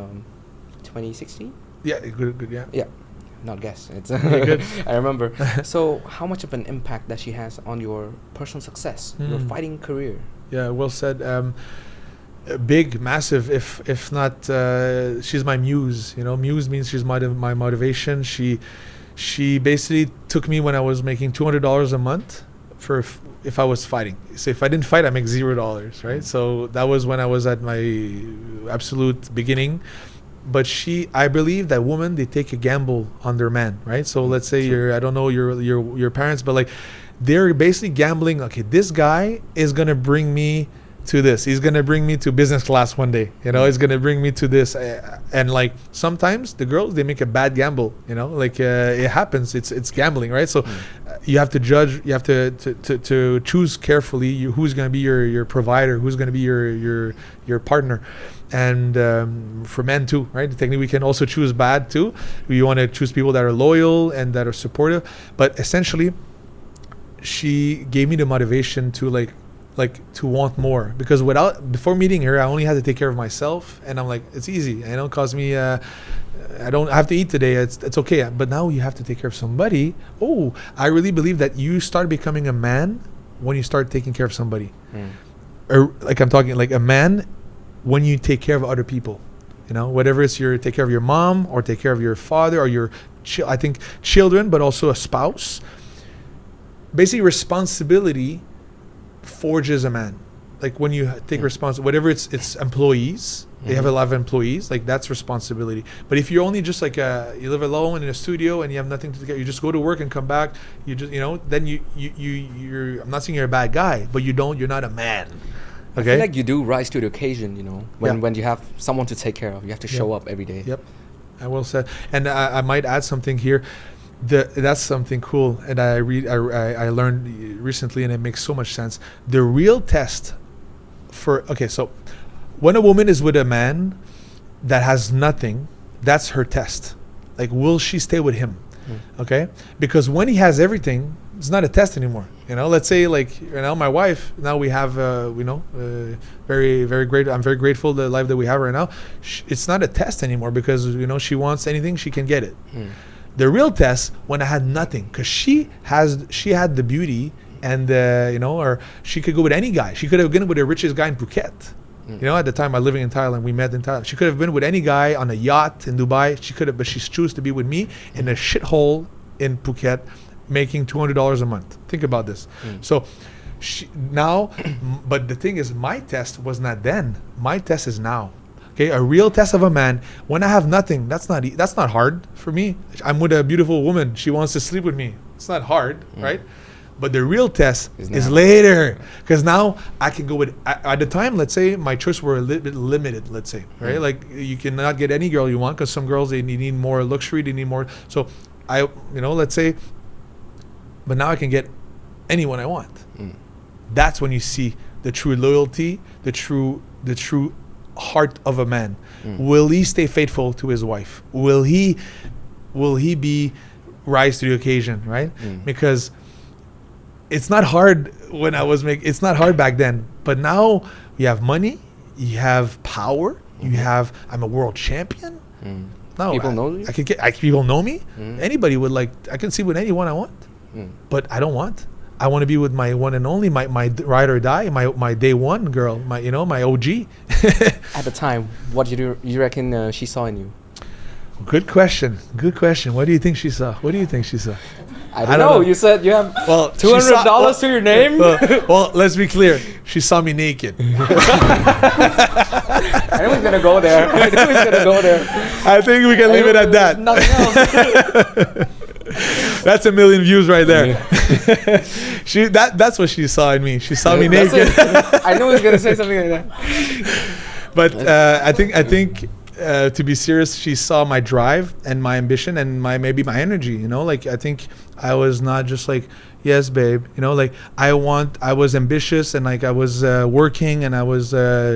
S1: 2016.
S2: Yeah, good. Yeah.
S1: Yeah, not guess. It's
S2: good.
S1: I remember. So how much of an impact that she has on your personal success, your fighting career?
S2: Yeah, well said. Big, massive. If not, she's my muse. Muse means she's my motivation. She basically took me when I was making $200 a month for if I was fighting. So if I didn't fight, I make $0, right? So that was when I was at my absolute beginning. But I believe that women, they take a gamble on their man, right? So let's say I don't know your parents, but like they're basically gambling. Okay, this guy is gonna bring me to this. He's gonna bring me to business class one day. He's gonna bring me to this. And like sometimes the girls, they make a bad gamble. It happens. It's gambling, right? So you have to judge. You have to choose carefully who's gonna be your provider, who's gonna be your partner. And for men too, right? Technically, we can also choose bad too. We want to choose people that are loyal and that are supportive. But essentially, she gave me the motivation to like to want more, because before meeting her, I only had to take care of myself, and I'm like, it's easy. It don't cost me. I don't have to eat today. It's okay. But now you have to take care of somebody. Oh, I really believe that you start becoming a man when you start taking care of somebody, or like I'm talking like a man when you take care of other people. Whatever it's take care of your mom or take care of your father or your I think children, but also a spouse. Basically, responsibility forges a man. like when you take whatever it's employees, they have a lot of employees, like that's responsibility. But if you're only just like you live alone in a studio and you have nothing to get, you just go to work and come back, you just, then you're, I'm not saying you're a bad guy, but you're not a man. Okay?
S1: I feel like you do rise to the occasion, when you have someone to take care of, you have to show up every day.
S2: Yep. I will say, and I might add something here. That's something cool, and I learned recently, and it makes so much sense. The real test so when a woman is with a man that has nothing, that's her test. Like, will she stay with him? Okay, because when he has everything, it's not a test anymore. Let's say my wife. Now we have very, very great. I'm very grateful the life that we have right now. It's not a test anymore because she wants anything, she can get it. The real test when I had nothing, because she had the beauty and or she could go with any guy. She could have been with the richest guy in Phuket. At the time I was living in Thailand, we met in Thailand. She could have been with any guy on a yacht in Dubai. She could have, but she chose to be with me in a shithole in Phuket, making $200 a month. Think about this. So now, but the thing is, my test was not then. My test is now. Okay, a real test of a man when I have nothing. That's not hard for me. I'm with a beautiful woman. She wants to sleep with me. It's not hard, right? But the real test is later, because now I can go with. At the time, let's say my choices were a little bit limited. Let's say, right? Like you cannot get any girl you want, because some girls they need more luxury. They need more. So let's say. But now I can get anyone I want. That's when you see the true loyalty, the true heart of a man. Will he stay faithful to his wife? Will he be rise to the occasion, right? Because it's not hard when it's not hard back then, but now you have money, you have power, I'm a world champion. No,
S1: people know you.
S2: People know me. Anybody would I can see with anyone I want. But I don't want. I want to be with my one and only, my ride or die, my day one girl, my OG.
S1: At the time, what do you reckon she saw in you?
S2: Good question. What do you think she saw?
S1: I don't know. You said you have $200 to your name.
S2: Well, let's be clear. She saw me naked.
S1: I knew he was gonna go there.
S2: I think we can leave it at that.
S1: Nothing else.
S2: That's 1 million views right there. That's what she saw in me. She saw me naked.
S1: I knew he was gonna say something like that.
S2: But I think to be serious, she saw my drive and my ambition and maybe my energy. I think I was not just like, yes, babe. I was ambitious and I was working and I was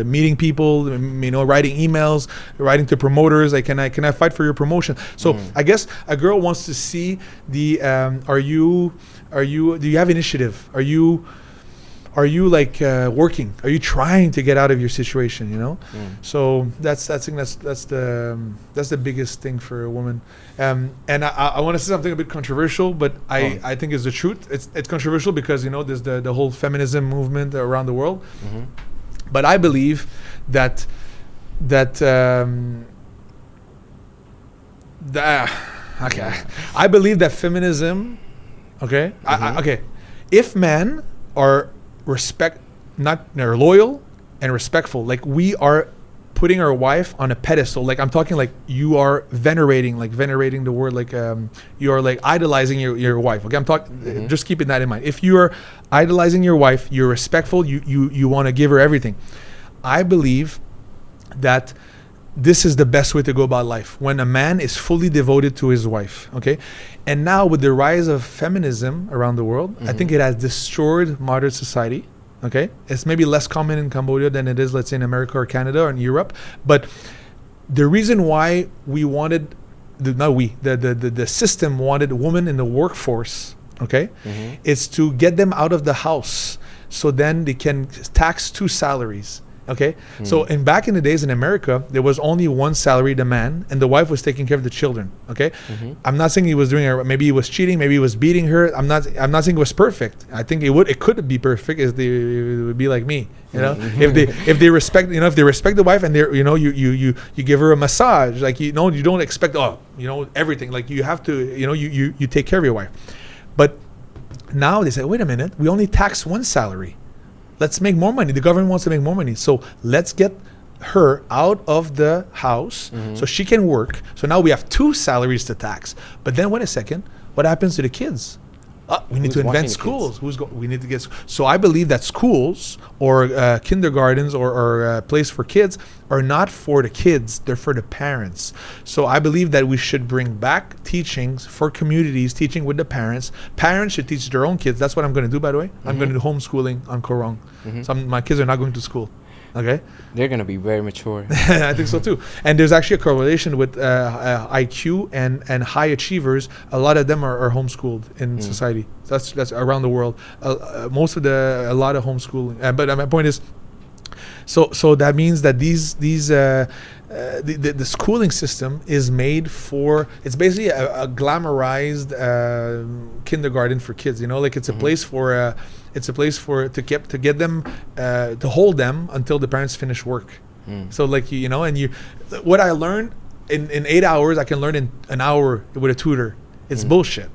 S2: meeting people. Writing emails, writing to promoters. Can I fight for your promotion? So I guess a girl wants to see the. Do you have initiative? Are you working? Are you trying to get out of your situation? So that's the biggest thing for a woman. And I want to say something a bit controversial, but I think it's the truth. It's controversial because there's the whole feminism movement around the world. But I believe that I believe that feminism. Okay. If men are they're loyal and respectful, we are putting our wife on a pedestal, I'm talking you are venerating the word, you are idolizing your wife. Okay, I'm talking just keeping that in mind. If you are idolizing your wife, you're respectful, you want to give her everything. I believe that this is the best way to go about life, when a man is fully devoted to his wife. Okay, and now with the rise of feminism around the world, I think it has destroyed modern society. Okay, it's maybe less common in Cambodia than it is, let's say, in America or Canada or in Europe. But the reason why we wanted, the system wanted women in the workforce, okay, is to get them out of the house, so then they can tax 2 salaries. Okay, so back in the days in America, there was only one salary, the man, and the wife was taking care of the children. Okay, I'm not saying he was doing it. Maybe he was cheating. Maybe he was beating her. I'm not saying it was perfect. I think it could be perfect. It would be like me. If they respect the wife and you give her a massage, you don't expect everything. You have to you take care of your wife. But now they say, wait a minute, we only tax one salary. let's make more money. The government wants to make more money. So let's get her out of the house so she can work. So now we have 2 salaries to tax. But then wait a second, what happens to the kids? We need to invent schools. We need to get. So I believe that schools or kindergartens or place for kids are not for the kids; they're for the parents. So I believe that we should bring back teachings for communities, teaching with the parents. Parents should teach their own kids. That's what I'm going to do, by the way. I'm going to do homeschooling on Korong. So my kids are not going to school. Okay,
S1: they're gonna be very mature.
S2: I think so too. And there's actually a correlation with IQ and high achievers. A lot of them are homeschooled in society. That's around the world. A lot of homeschooling. But my point is, so that means that the schooling system is made for. It's basically a glamorized kindergarten for kids. You know, like it's a place for. It's a place to get them to hold them until the parents finish work. So like what I learned in 8 hours I can learn in an hour with a tutor. It's bullshit.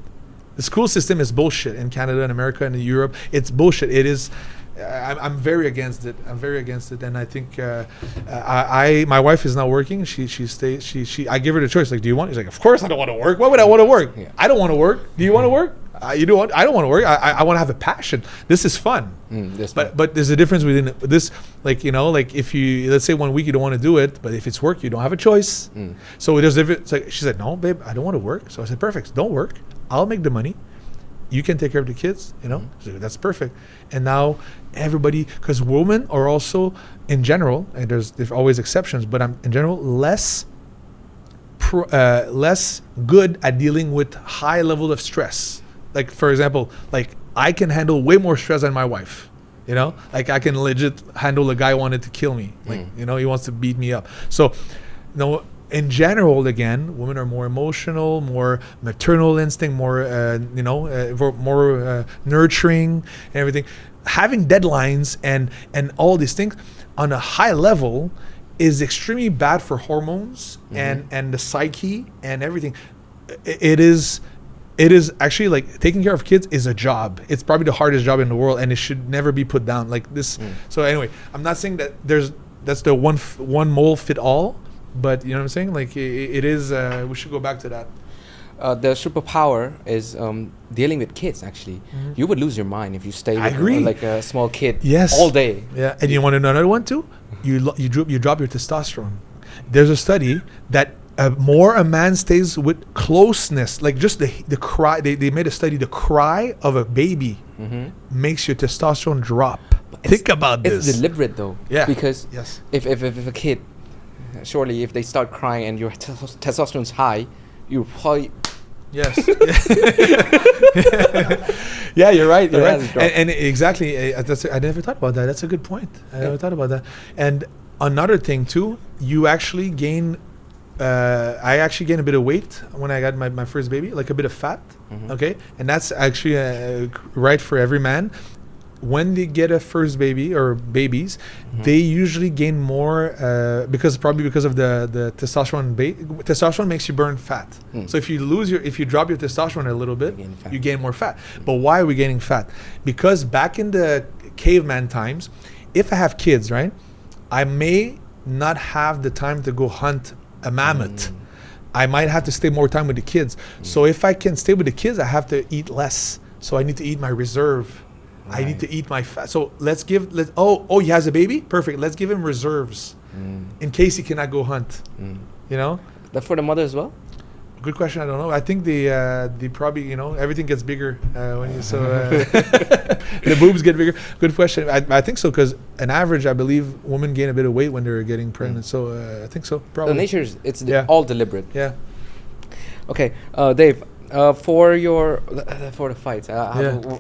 S2: The school system is bullshit in Canada and America and in Europe. It's bullshit. It is. I'm very against it. And I think my wife is not working. She stays. I give her the choice. Like, do you want? She's like, of course I don't want to work. Why would I want to work? Yeah. I don't want to work. Do you want to work? You do want? I don't want to work. I want to have a passion. This is fun. But there's a difference within this. Like if you let's say 1 week you don't want to do it, but if it's work you don't have a choice. So there's different. Like she said, no, babe, I don't want to work. So I said, perfect. Don't work. I'll make the money. You can take care of the kids. So that's perfect. And now everybody, because women are also in general, and there's always exceptions, but in general less good at dealing with high level of stress. Like for example, like I can handle way more stress than my wife. Like I can legit handle a guy who wanted to kill me. Like he wants to beat me up. So in general, again, women are more emotional, more maternal instinct, more more nurturing and everything. Having deadlines and all these things on a high level is extremely bad for hormones and the psyche and everything. It is actually like taking care of kids is a job. It's probably the hardest job in the world, and it should never be put down like this. So anyway, I'm not saying that that's the one mold fit all, but you know what I'm saying? Like it is. We should go back to that.
S1: The superpower is dealing with kids. Actually, you would lose your mind if you stay with like a small kid all day.
S2: Yeah, and you want to know another one too? You drop your testosterone. There's a study that more a man stays with closeness, like just the cry. They made a study. The cry of a baby makes your testosterone drop. Think about this.
S1: It's deliberate though.
S2: Yeah.
S1: Because if a kid, surely if they start crying and your testosterone's high, you probably.
S2: Yes. Yeah, you're right. You're right. And exactly. I never thought about that. That's a good point. I never thought about that. And another thing too, you actually gain. I actually gained a bit of weight when I got my first baby, like a bit of fat. Okay, and that's actually right for every man. When they get a first baby or babies, they usually gain more because of the testosterone. Testosterone makes you burn fat. So if you drop your testosterone a little bit, you gain more fat. But why are we gaining fat? Because back in the caveman times, if I have kids, right, I may not have the time to go hunt a mammoth. I might have to stay more time with the kids. So if I can stay with the kids, I have to eat less. So I need to eat my reserve. Right. I need to eat my fat. So he has a baby? Perfect. Let's give him reserves in case he cannot go hunt.
S1: That for the mother as well?
S2: Good question. I don't know. I think they probably, everything gets bigger when you the boobs get bigger. Good question. I think so, because on average, I believe women gain a bit of weight when they're getting pregnant. So I think so. Probably.
S1: The nature's all deliberate.
S2: Yeah.
S1: Okay, Dave. For the fights,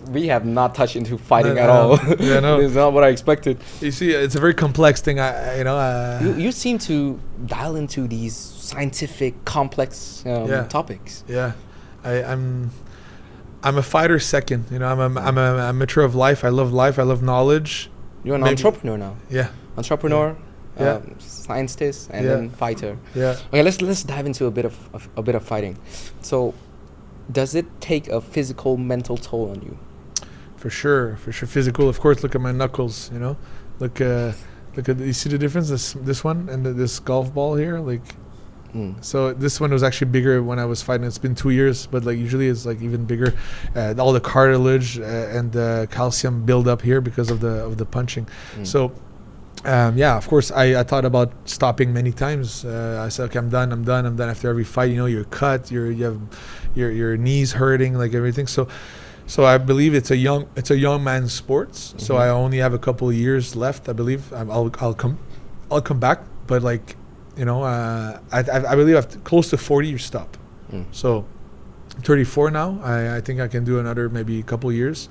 S1: we have not touched into fighting at all.
S2: Yeah, no.
S1: It's not what I expected.
S2: You see, it's a very complex thing.
S1: You seem to dial into these scientific, complex topics.
S2: Yeah, I'm a fighter second. I'm a amateur of life. I love life. I love knowledge.
S1: You're an entrepreneur now.
S2: Yeah,
S1: entrepreneur. Scientist and then fighter.
S2: Yeah.
S1: Okay, let's dive into a bit of fighting. So, does it take a physical, mental toll on you?
S2: For sure. Physical, of course. Look at my knuckles. You know, look at. You see the difference? This one and this golf ball here, like. So this one was actually bigger when I was fighting. It's been 2 years, but like usually it's like even bigger. All the cartilage and the calcium build up here because of the punching. So. Of course, I thought about stopping many times. I said, okay, I'm done after every fight. You know, you're cut, you have your knees hurting, like everything. So I believe it's a young man's sports. So I only have a couple of years left. I believe I'll come back, but like, you know, I believe after close to 40 you stop. So I'm 34 now. I think I can do another maybe a couple of years.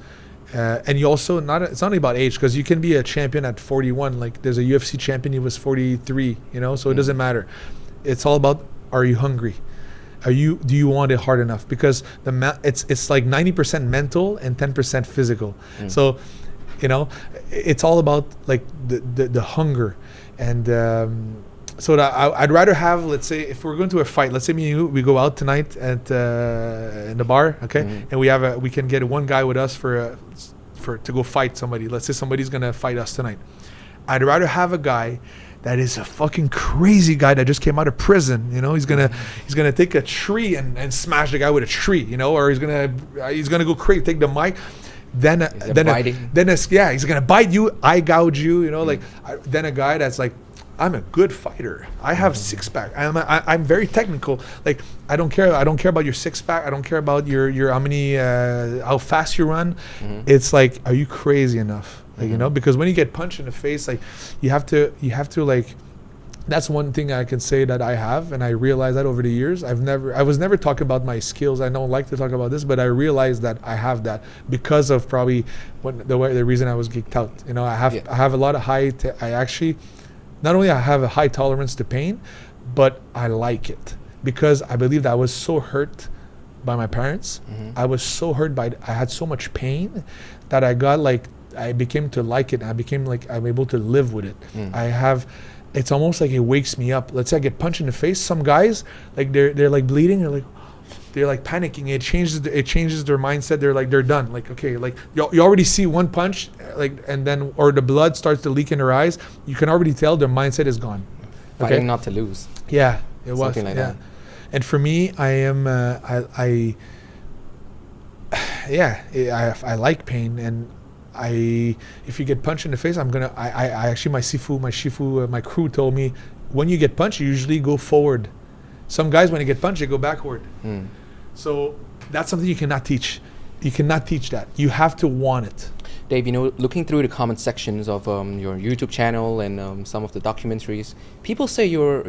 S2: And you also it's not only about age, because you can be a champion at 41. Like there's a UFC champion, he was 43. You know, so it doesn't matter. It's all about, are you hungry? Do you want it hard enough? Because it's like 90% mental and 10% physical. So, you know, it's all about like the hunger. And so that I'd rather have, let's say, if we're going to a fight, let's say me and you, we go out tonight at in the bar, okay, and we can get one guy with us for to go fight somebody. Let's say somebody's gonna fight us tonight. I'd rather have a guy that is a fucking crazy guy that just came out of prison. You know, he's gonna take a tree and smash the guy with a tree. You know, or he's gonna go crazy, take the mic. Then he's gonna bite you, eye gouge you. You know, then a guy that's like, I'm a good fighter. I have six pack. I'm very technical. Like I don't care about your six pack. I don't care about your how fast you run. It's like, are you crazy enough? Like, you know, because when you get punched in the face, like you have to like. That's one thing I can say that I have, and I realized that over the years. I was never talking about my skills. I don't like to talk about this, but I realized that I have that because of probably the reason I was geeked out. You know, I have a lot of not only I have a high tolerance to pain, but I like it because I believe that I was so hurt by my parents. I was so hurt I had so much pain that I became to like it. I became like, I'm able to live with it. It's almost like it wakes me up. Let's say I get punched in the face. Some guys, like they're like bleeding. They're like panicking. It changes their mindset. They're done. Like, okay, like you already see one punch, or the blood starts to leak in their eyes. You can already tell their mindset is gone.
S1: Fighting not to lose.
S2: Yeah, it was
S1: something like that.
S2: And for me, I am I like pain, and if you get punched in the face, I actually my shifu, my crew told me, when you get punched, you usually go forward. Some guys, when they get punched, they go backward. So that's something you cannot teach. You cannot teach that. You have to want it.
S1: Dave, you know, looking through the comment sections of your YouTube channel and some of the documentaries, people say you're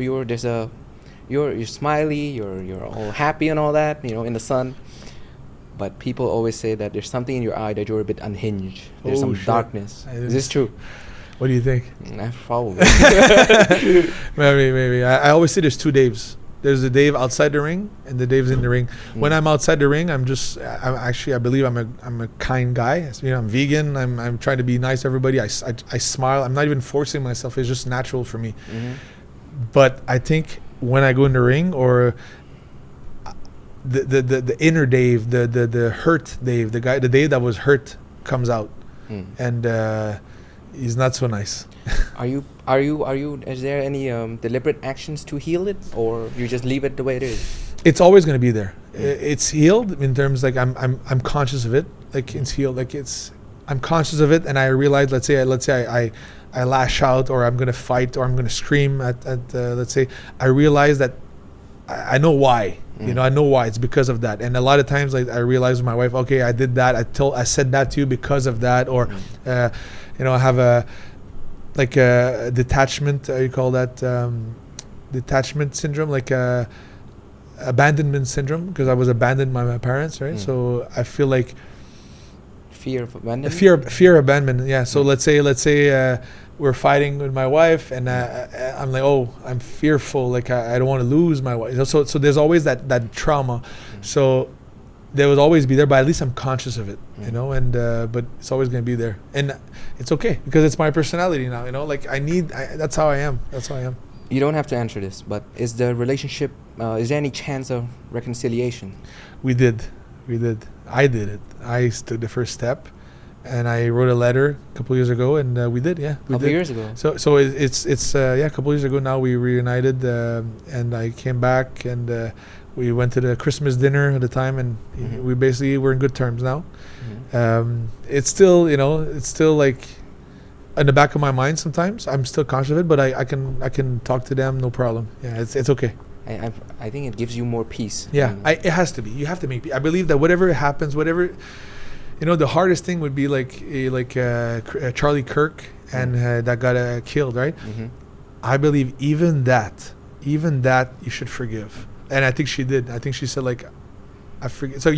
S1: smiley, you're all happy and all that, you know, in the sun. But people always say that there's something in your eye that you're a bit unhinged. There's some darkness. Is this true?
S2: What do you think?
S1: Probably.
S2: Maybe. I always say there's two Daves. There's the Dave outside the ring and the Dave's in the ring. When I'm outside the ring, I believe I'm a kind guy. You know, I'm vegan. I'm trying to be nice to everybody. I smile. I'm not even forcing myself. It's just natural for me. But I think when I go in the ring, or the inner Dave, the hurt Dave, the Dave that was hurt comes out, and he's not so nice.
S1: Are you? Is there any deliberate actions to heal it, or you just leave it the way it is?
S2: It's always going to be there. It's healed in terms like I'm conscious of it. Like it's healed. I'm conscious of it, and I realize. Let's say I lash out, or I'm going to fight, or I'm going to scream at let's say I realize that I know why. You know, I know why. It's because of that. And a lot of times, like I realize with my wife, okay, I did that. I said that to you because of that, or you know, I have a detachment. You call that detachment syndrome, like abandonment syndrome, because I was abandoned by my parents, right? So I feel like
S1: fear of abandonment.
S2: Fear of abandonment. Yeah. So let's say we're fighting with my wife, and I'm like, oh, I'm fearful. Like I don't want to lose my wife. So there's always that trauma. So there will always be there, but at least I'm conscious of it, you know. And but it's always gonna be there, and it's okay because it's my personality now. You know, like that's how I am. That's how I am.
S1: You don't have to answer this, but is the relationship? Is there any chance of reconciliation?
S2: We did. I did it. I took the first step, and I wrote a letter a couple years ago, and we did, yeah. We
S1: Couple
S2: did.
S1: years ago.
S2: So it's a couple years ago now we reunited, and I came back, and we went to the Christmas dinner at the time, and we basically were in good terms now. It's still, it's still like in the back of my mind sometimes. I'm still conscious of it, but I can talk to them, no problem. Yeah, it's okay.
S1: I think it gives you more peace.
S2: Yeah, it has to be. You have to make. I believe that whatever happens, whatever, the hardest thing would be like Charlie Kirk and that got killed, right? I believe even that you should forgive, and I think she did. I think she said like, I forget. So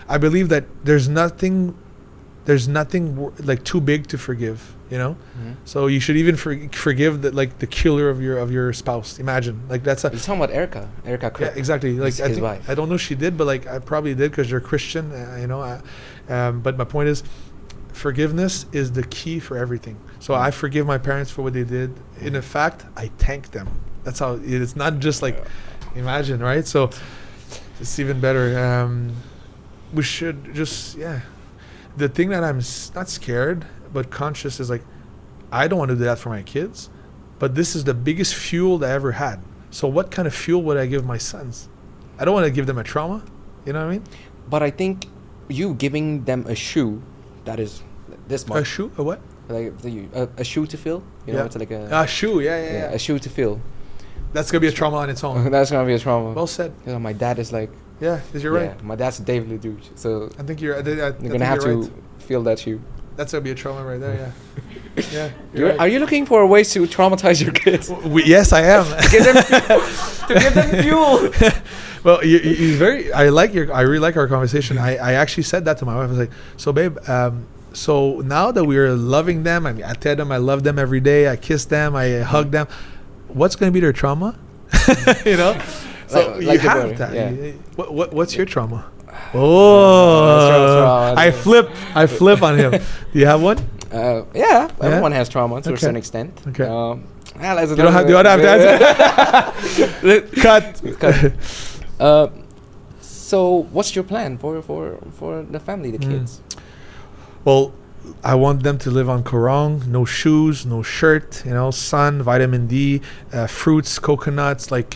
S2: I believe that there's nothing like too big to forgive. So you should even forgive the killer of your spouse. Imagine like that's
S1: You're talking about Erica Kirk.
S2: Yeah, exactly. Like
S1: his wife.
S2: I don't know if she did, but like I probably did because you're Christian. But my point is, forgiveness is the key for everything. So I forgive my parents for what they did. In fact, I thank them. That's how it's not just like imagine, right? So it's even better. We should just the thing that I'm not scared but conscious is like, I don't want to do that for my kids, but this is the biggest fuel that I ever had. So what kind of fuel would I give my sons? I don't want to give them a trauma. You know what I mean?
S1: But I think you giving them a shoe that is this much.
S2: A shoe? A what?
S1: Like a shoe to fill. It's like
S2: a shoe. Yeah.
S1: A shoe to fill.
S2: That's gonna be a trauma on its own.
S1: That's gonna be a trauma.
S2: Well said.
S1: My dad is like.
S2: Yeah, you're right.
S1: My dad's Dave Leduc, so
S2: I think you're
S1: gonna have to feel that shoe.
S2: That's gonna be a trauma right there. Yeah.
S1: Right. Are you looking for ways to traumatize your kids?
S2: Yes, I am.
S1: to give them fuel.
S2: Well, he's very. I really like our conversation. I actually said that to my wife. I was like, so babe, so now that we're loving them, I tell them I love them every day. I kiss them. I hug them. What's going to be their trauma? So you have that.
S1: Yeah.
S2: What's your trauma? Oh, I flip on him. Do you have one?
S1: Everyone has trauma to a certain extent.
S2: Okay.
S1: You
S2: don't have to answer. Cut.
S1: So what's your plan for the family, the kids?
S2: Well, I want them to live on Korong, no shoes, no shirt, sun, vitamin D, fruits, coconuts, like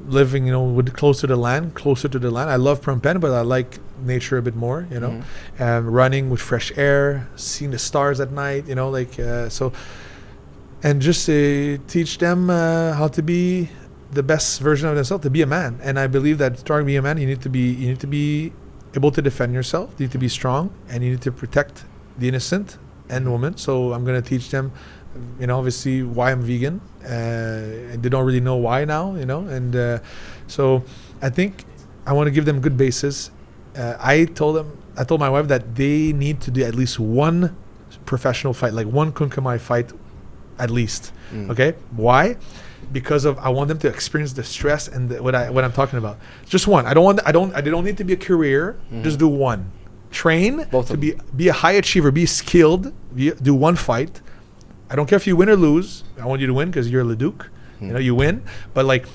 S2: living, closer to the land. I love Phnom Penh, but I like nature a bit more, running with fresh air, seeing the stars at night, so, and just teach them how to be the best version of themselves, to be a man. And I believe that starting to be a man, you need to be able to defend yourself, you need to be strong, and you need to protect the innocent and woman. So I'm going to teach them, obviously why I'm vegan, and they don't really know why now, and so I think I want to give them good basis. I told my wife that they need to do at least one professional fight, like one kunkamai fight at least. Okay, why? Because I want them to experience the stress and what I'm talking about. Just one. I don't need to be a career. Just do one. Train to be a high achiever, be skilled, do one fight. I don't care if you win or lose. I want you to win because you're a Leduc. You win. But like,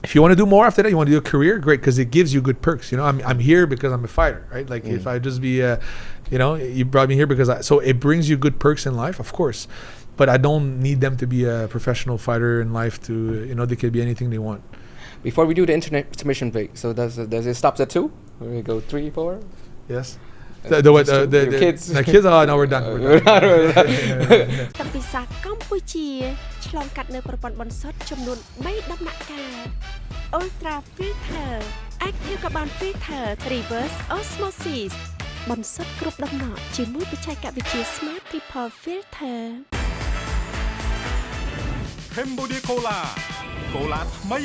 S2: if you want to do more after that, you want to do a career, great, because it gives you good perks. I'm here because I'm a fighter, right? Like if I just be, you brought me here because so it brings you good perks in life, of course. But I don't need them to be a professional fighter in life to, they could be anything they want.
S1: Before we do the intermission break, so does it stop at 2? We go 3, 4?
S2: Yes. The
S1: kids.
S2: The kids. Oh, no, we're done.
S4: តាំងពីសាសកម្ពុជាឆ្លងកាត់នៅប្រព័ន្ធបន្សុទ្ធចំនួន3ដំណាក់កាល Ultra Filter Active Carbon Filter Reverse Osmosis បន្សុទ្ធគ្រប់ដំណក់ជាមួយបច្ចេកវិទ្យា Smart People Filter
S3: Cambodia Cola កូឡាថ្មី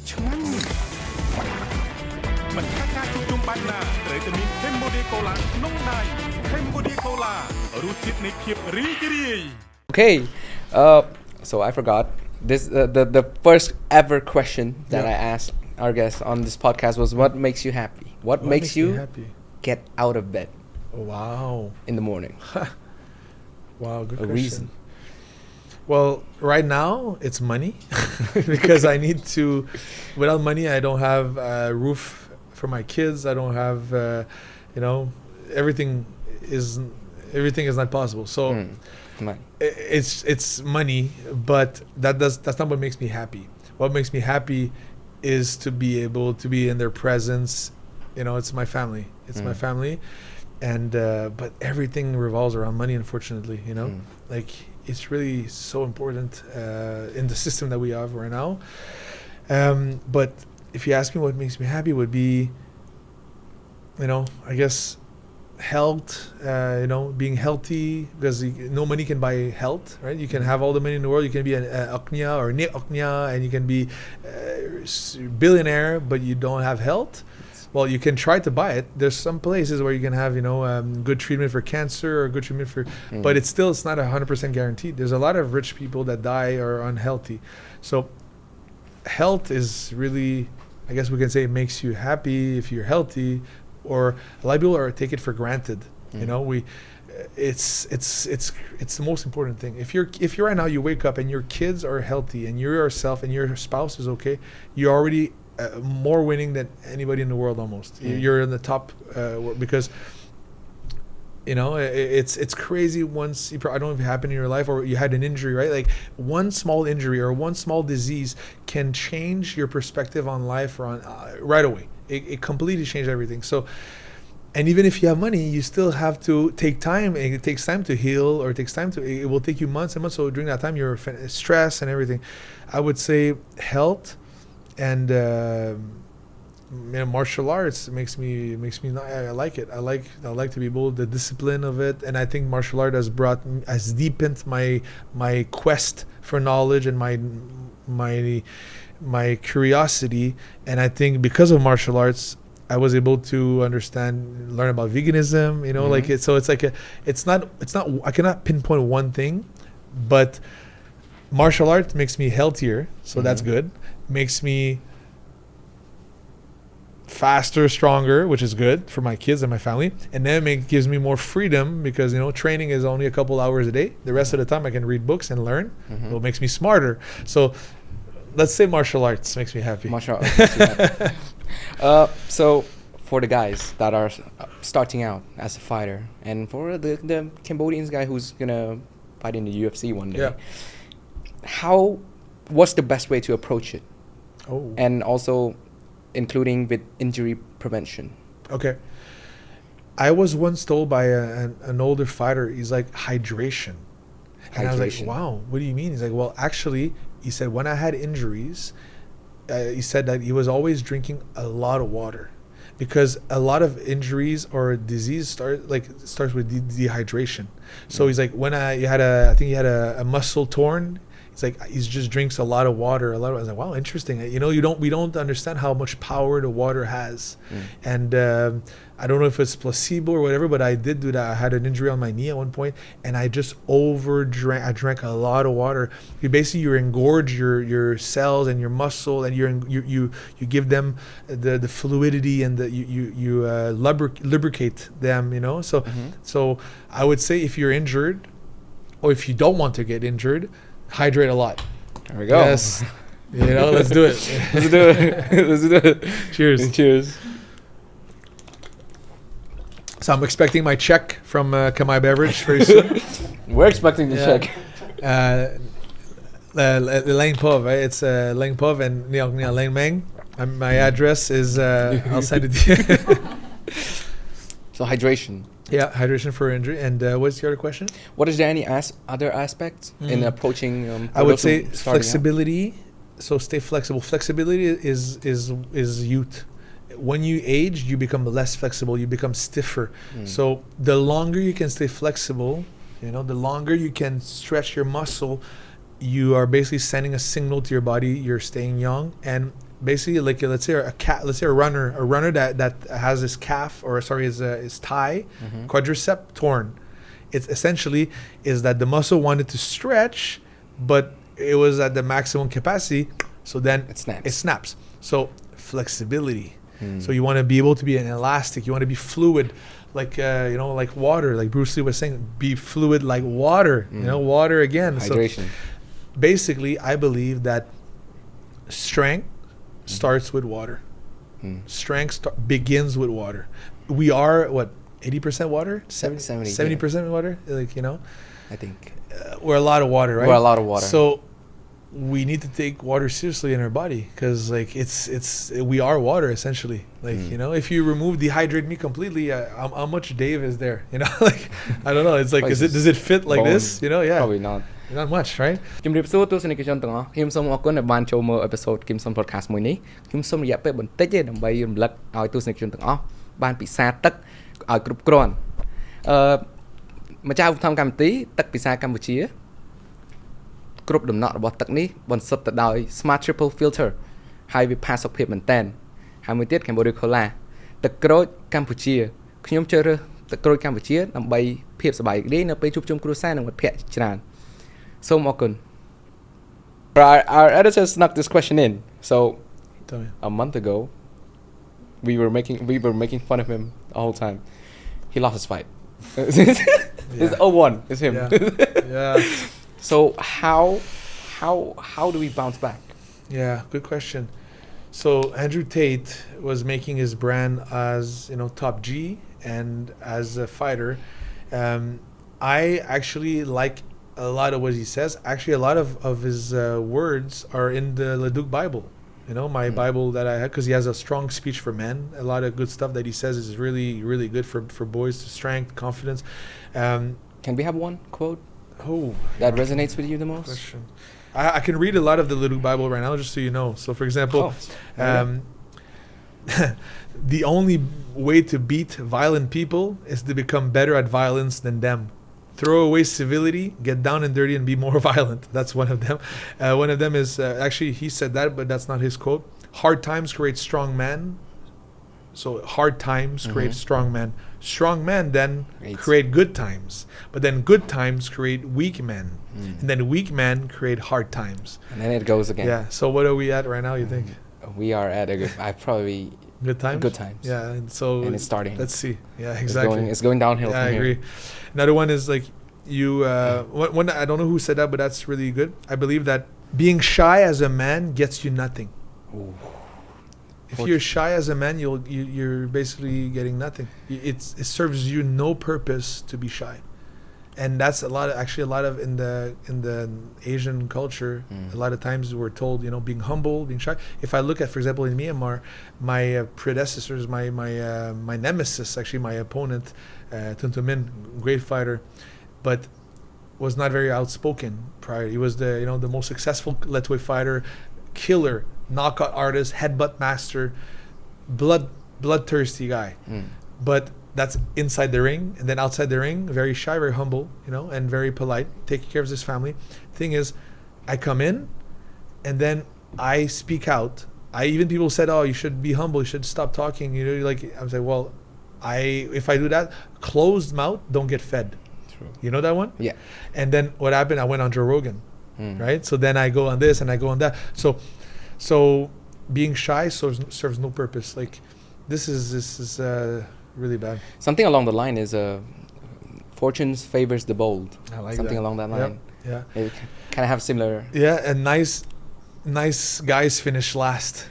S3: ឆ្ងាញ់មិនថាការជួបជុំបែបណាត្រូវតែមាន Cambodia Cola ក្នុងដៃ Cambodia Cola រសជាតិនៃភាពរីករាយ
S1: Okay, so I forgot this the first ever question that I asked our guests on this podcast was what makes you happy? What makes you happy? Get out of bed?
S2: Wow.
S1: In the morning.
S2: Wow, good
S1: question.
S2: Reason. Well, right now it's money because I need to. Without money, I don't have a roof for my kids. I don't have, everything is everything is not possible. So it's money, but that's not what makes me happy. What makes me happy is to be able to be in their presence. It's my family. It's my family, and but everything revolves around money, unfortunately. Like it's really so important in the system that we have right now. But if you ask me what makes me happy, would be, I guess, health. Being healthy, because no money can buy health, right? You can have all the money in the world. You can be an Oknya or Nick Oknya, and you can be billionaire, but you don't have health. Well, you can try to buy it. There's some places where you can have, good treatment for cancer or good treatment for, but it's not 100% guaranteed. There's a lot of rich people that die or are unhealthy. So health is really, I guess we can say, it makes you happy if you're healthy, or a lot of people take it for granted. It's the most important thing. If you're right now, you wake up and your kids are healthy and you're yourself and your spouse is okay, you're already more winning than anybody in the world almost. You're in the top because it's crazy. Once I don't know if it happened in your life or you had an injury, right? Like one small injury or one small disease can change your perspective on life or on right away. It completely changed everything. So, and even if you have money, you still have to take time, and it takes time to heal, or it will take you months and months. So during that time, you're stressed and everything. I would say health and martial arts makes me I like it. I like to be able, the discipline of it, and I think martial art has deepened my quest for knowledge and my curiosity. And I think because of martial arts, I was able to learn about veganism, like it. So it's not, I cannot pinpoint one thing, but martial arts makes me healthier. So that's good. Makes me faster, stronger, which is good for my kids and my family. And then it gives me more freedom because, training is only a couple hours a day. The rest of the time I can read books and learn. It makes me smarter. So let's say martial arts makes me happy.
S1: Martial arts makes you happy. So for the guys that are starting out as a fighter, and for the Cambodians guy who's gonna fight in the UFC one day, what's the best way to approach it? And also including with injury prevention.
S2: Okay. I was once told by an older fighter, he's like, hydration. And I was like, wow, what do you mean? He's like, well, actually, he said, when I had injuries, he said that he was always drinking a lot of water, because a lot of injuries or disease starts with dehydration. So he's like, I think he had a muscle torn. It's like he just drinks a lot of water. I was like, wow, interesting. We don't understand how much power the water has. And I don't know if it's placebo or whatever, but I did do that. I had an injury on my knee at one point, and I just I drank a lot of water. You engorge your cells and your muscle, and you give them the fluidity, and you lubricate them. So I would say, if you're injured, or if you don't want to get injured, hydrate a lot.
S1: There we go.
S2: Yes. Let's do it.
S1: Let's do it. Cheers.
S2: So I'm expecting my check from Kamai Beverage very soon.
S1: We're expecting the check.
S2: Lane Pov, right? It's Lane Pov and Lane Meng. My address is, I'll send it to you.
S1: So hydration.
S2: Yeah, hydration for injury. And what's the other question?
S1: What is there any other aspects in approaching?
S2: I would say flexibility. So stay flexible. Flexibility is youth. When you age, you become less flexible. You become stiffer. So the longer you can stay flexible, the longer you can stretch your muscle, you are basically sending a signal to your body you're staying young. And basically, like let's say a runner that has his calf, or his thigh, quadricep torn. It's essentially is that the muscle wanted to stretch, but it was at the maximum capacity, so then
S1: it
S2: snaps. So flexibility. So you want to be able to be an elastic. You want to be fluid, like like water. Like Bruce Lee was saying, be fluid like water. Water again.
S1: Hydration.
S2: So basically, I believe that strength starts with water. Strength begins with water. We are 80% water, 70% water. Like, you know,
S1: I think
S2: we're a lot of water, right?
S1: we're a lot of water.
S2: So we need to take water seriously in our body because like we are water essentially. Like, you know, if you dehydrate me completely, how much Dave is there? You know, like, I don't know. It's like, does it fit like this? You know, yeah.
S1: Probably not.
S2: Not much, right?
S1: ជំរាបសួរទស្សនិកជនទាំងអស់ខ្ញុំសូមអរគុណដែលបានចូលមើលអេពីសូត Kim Son Podcast មួយនេះខ្ញុំសូមរយៈពេលបន្តិចទេដើម្បីរំលឹកឲ្យទស្សនិកជនទាំងអស់បានពិសាទឹកឲ្យគ្រប់គ្រាន់ម្ចាស់ឧបត្ថម្ភកម្មវិធីទឹកពិសាកម្ពុជាគ្រប់ដំណក់របស់ទឹកនេះបន្សុទ្ធទៅដោយ Smart Triple Filter ហើយវាផាសុកភាពមែនតើហើយមួយទៀត Cambodia Cola ទឹកក្រូចកម្ពុជាខ្ញុំជ្រើសរើសទឹកក្រូចកម្ពុជាដើម្បីភាពសប្បាយរីករាយនៅពេលជួបជុំគ្រួសារនិងមិត្តភ័ក្តិច្រើន So Mokun. Our editor snuck this question in. So a month ago, we were making fun of him the whole time. He lost his fight. It's 0-1. It's him.
S2: Yeah.
S1: So how do we bounce back?
S2: Yeah, good question. So Andrew Tate was making his brand as, you know, top G and as a fighter. I actually like a lot of what he says. Actually, a lot of his words are in the Leduc Bible. You know, my Bible that I had, because he has a strong speech for men. A lot of good stuff that he says is really, really good for boys to strength, confidence.
S1: Can we have one quote
S2: that
S1: resonates with you the most?
S2: Question. I can read a lot of the Leduc Bible right now, just so you know. So, for example, the only way to beat violent people is to become better at violence than them. Throw away civility, get down and dirty, and be more violent. That's one of them. One of them is actually he said that, but that's not his quote. Hard times create strong men. So hard times create strong men. Strong men then create good times. But then good times create weak men. And then weak men create hard times.
S1: And then it goes again.
S2: Yeah. So what are we at right now, you think?
S1: We are at probably
S2: good times.
S1: Good times.
S2: Yeah. And
S1: it's starting.
S2: Let's see. Yeah, exactly.
S1: It's going downhill from
S2: I agree. Another one is like one I don't know who said that, but that's really good. I believe that being shy as a man gets you nothing.
S1: Ooh.
S2: If you're shy as a man, you're basically getting nothing. It serves you no purpose to be shy, and that's a lot of in the Asian culture. A lot of times we're told, you know, being humble, being shy. If I look at, for example, in Myanmar, my predecessors, my nemesis, actually my opponent, Tuntumin, great fighter, but was not very outspoken prior. He was the most successful Leduc fighter, killer, knockout artist, headbutt master, bloodthirsty guy. But that's inside the ring, and then outside the ring, very shy, very humble, you know, and very polite, taking care of his family. Thing is, I come in, and then I speak out. People said, "Oh, you should be humble. You should stop talking." You know, like I'm saying, well, if I do that, closed mouth don't get fed. True. You know that one?
S1: Yeah.
S2: And then what happened? I went on Joe Rogan, right? So then I go on this and I go on that. So being shy serves no purpose. Like this is really bad.
S1: Something along the line is fortune favors the bold.
S2: I like
S1: something
S2: that.
S1: along that line.
S2: Yeah.
S1: It kind of have similar.
S2: Yeah, and nice guys finish last.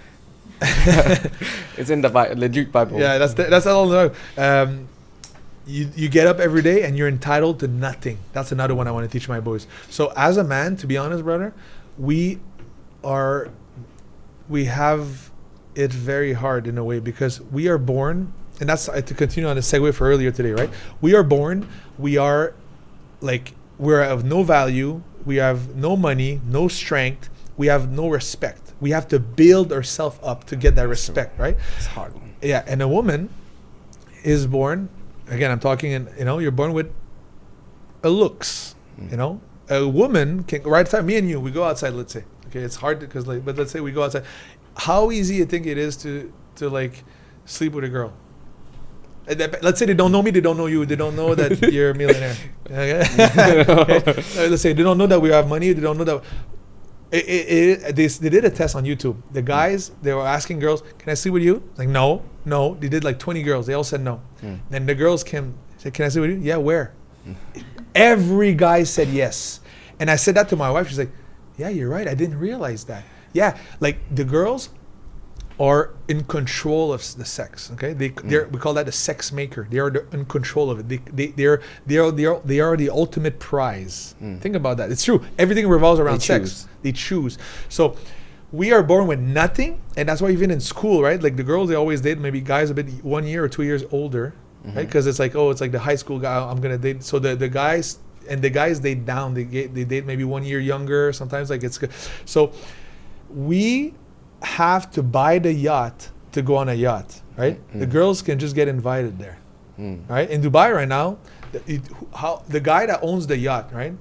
S1: It's in the Leduc Bible.
S2: Yeah, that's all. You get up every day and you're entitled to nothing. That's another one I want to teach my boys. So as a man, to be honest, brother, we have it very hard in a way because we are born, and that's to continue on the segue for earlier today, right? We are born, we're of no value, we have no money, no strength, we have no respect. We have to build ourselves up to get that respect, right?
S1: It's hard.
S2: Yeah, and a woman is born, again, I'm talking, you're born with a looks, you know? A woman can, right outside, me and you, we go outside, let's say. Okay, it's hard because, but let's say we go outside. How easy you think it is to sleep with a girl? Let's say they don't know me, they don't know you, they don't know that you're a millionaire. Okay? Let's say they don't know that we have money, they don't know that. They did a test on YouTube. The guys, they were asking girls, "Can I sleep with you?" Like, no. They did like 20 girls. They all said no. Then the girls came, said, "Can I sleep with you?" "Yeah, where?" Every guy said yes. And I said that to my wife. She's like, "Yeah, you're right. I didn't realize that." Yeah, like the girls, are in control of the sex. Okay, we call that a sex maker. They are in control of it. They are the ultimate prize. Think about that. It's true. Everything revolves around sex. They choose. So we are born with nothing, and that's why even in school, right? Like the girls, they always date maybe guys a bit 1 year or 2 years older, right? Because it's like, oh, it's like the high school guy I'm gonna date. So the guys date down. They date maybe 1 year younger. Sometimes like it's good. So we have to buy the yacht to go on a yacht, right? The girls can just get invited there, right? In Dubai right now, the guy that owns the yacht, right?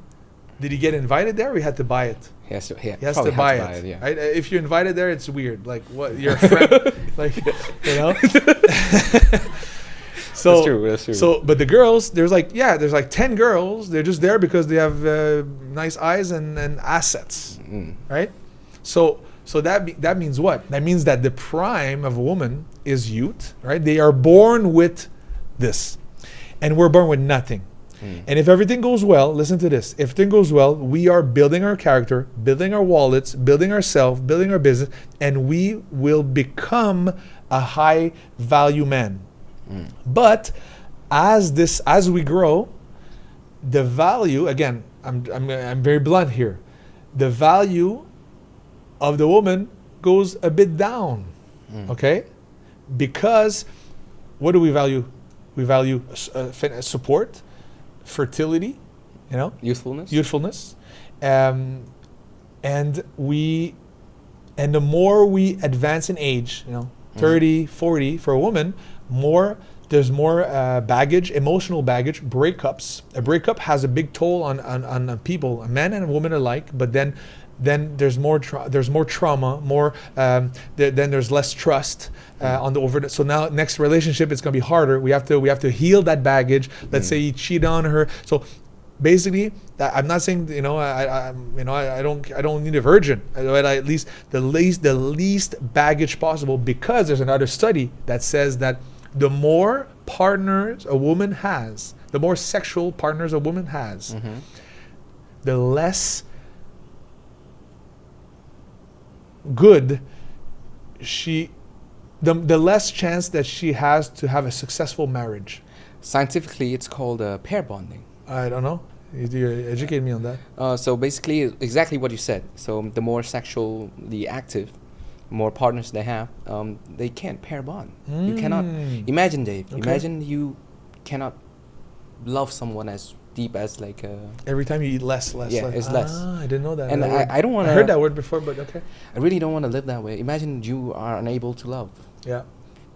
S2: Did he get invited there? Or he had to buy it.
S1: He has
S2: to buy it. Yeah. Right? If you're invited there, it's weird. Like what? You're a friend, like you know. So
S1: that's true.
S2: So, but the girls, there's like 10 girls. They're just there because they have nice eyes and assets, right? So that means what? That means that the prime of a woman is youth, right? They are born with this, and we're born with nothing. And if everything goes well, listen to this. If everything goes well, we are building our character, building our wallets, building ourselves, building our business, and we will become a high value man. But as we grow, the value, again, I'm very blunt here. The value of the woman goes a bit down. Okay? Because what do we value? We value support, fertility, you know, youthfulness, and the more we advance in age, you know, 30, 40 for a woman, there's more baggage, emotional baggage, breakups. A breakup has a big toll on people, a man and a woman alike. But then there's more trauma, then there's less trust on the over. So now next relationship, it's gonna be harder. We have to heal that baggage. Let's say you cheat on her. So basically, I'm not saying I don't need a virgin, but at least the least baggage possible, because there's another study that says that the more partners a woman has, the more sexual partners a woman has, the less good the less chance that she has to have a successful marriage.
S1: Scientifically, it's called pair bonding.
S2: I don't know. You educate me on that.
S1: So basically, exactly what you said. So the more sexually active, more partners they have, they can't pair bond. You cannot imagine, Dave. Okay. Imagine you cannot love someone as deep as like
S2: every time you eat less.
S1: Yeah, it's less.
S2: I didn't know that.
S1: And I don't want to.
S2: I heard that word before, but okay.
S1: I really don't want to live that way. Imagine you are unable to love.
S2: Yeah.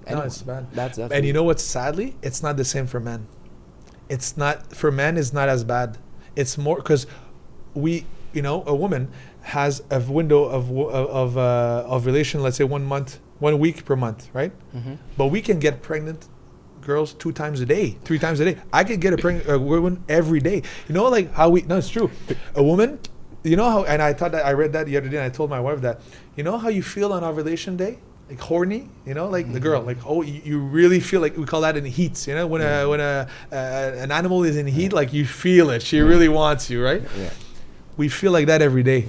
S2: No, it's bad.
S1: That's
S2: and you know what? Sadly, it's not the same for men. It's not for men. It's not as bad. It's more because a woman has a window of relation. Let's say 1 week per month, right? But we can get pregnant girls 2 times a day, 3 times a day. I could get a woman every day. You know, like how it's true. A woman, you know how, and I read that the other day, and I told my wife that, you know how you feel on ovulation day? Like horny, you know, like the girl, like, oh, you really feel like, we call that in heats, you know, when an animal is in heat, like you feel it. She really wants you, right? Yeah. We feel like that every day.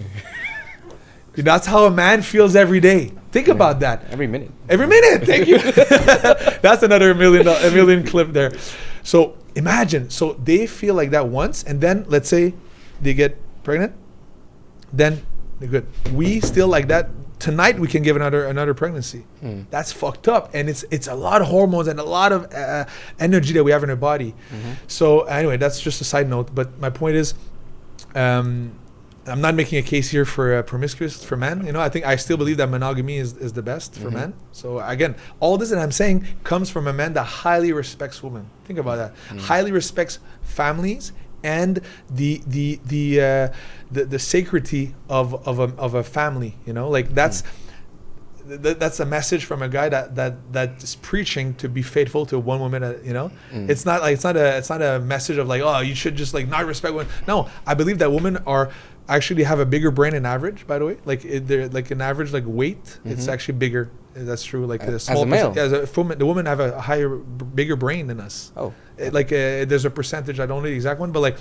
S2: That's how a man feels every day. Think about that.
S1: Every minute.
S2: Thank you. That's another $1 million clip there. So imagine. So they feel like that once, and then let's say they get pregnant, then they're good. We still like that. Tonight we can give another pregnancy. That's fucked up, and it's a lot of hormones and a lot of energy that we have in our body. So anyway, that's just a side note. But my point is, I'm not making a case here for promiscuous for men. You know, I still believe that monogamy is the best for men. So again, all this that I'm saying comes from a man that highly respects women. Think about that. Highly respects families and the sacredity of a family. You know, like that's a message from a guy that is preaching to be faithful to one woman. It's not a message of like, oh, you should just like not respect women. No, I believe that women are actually have a bigger brain than average. By the way, like they're like an average like weight. It's actually bigger. That's true. Like the small
S1: as a male,
S2: the women have a bigger brain than us.
S1: Oh,
S2: there's a percentage. I don't know the exact one, but like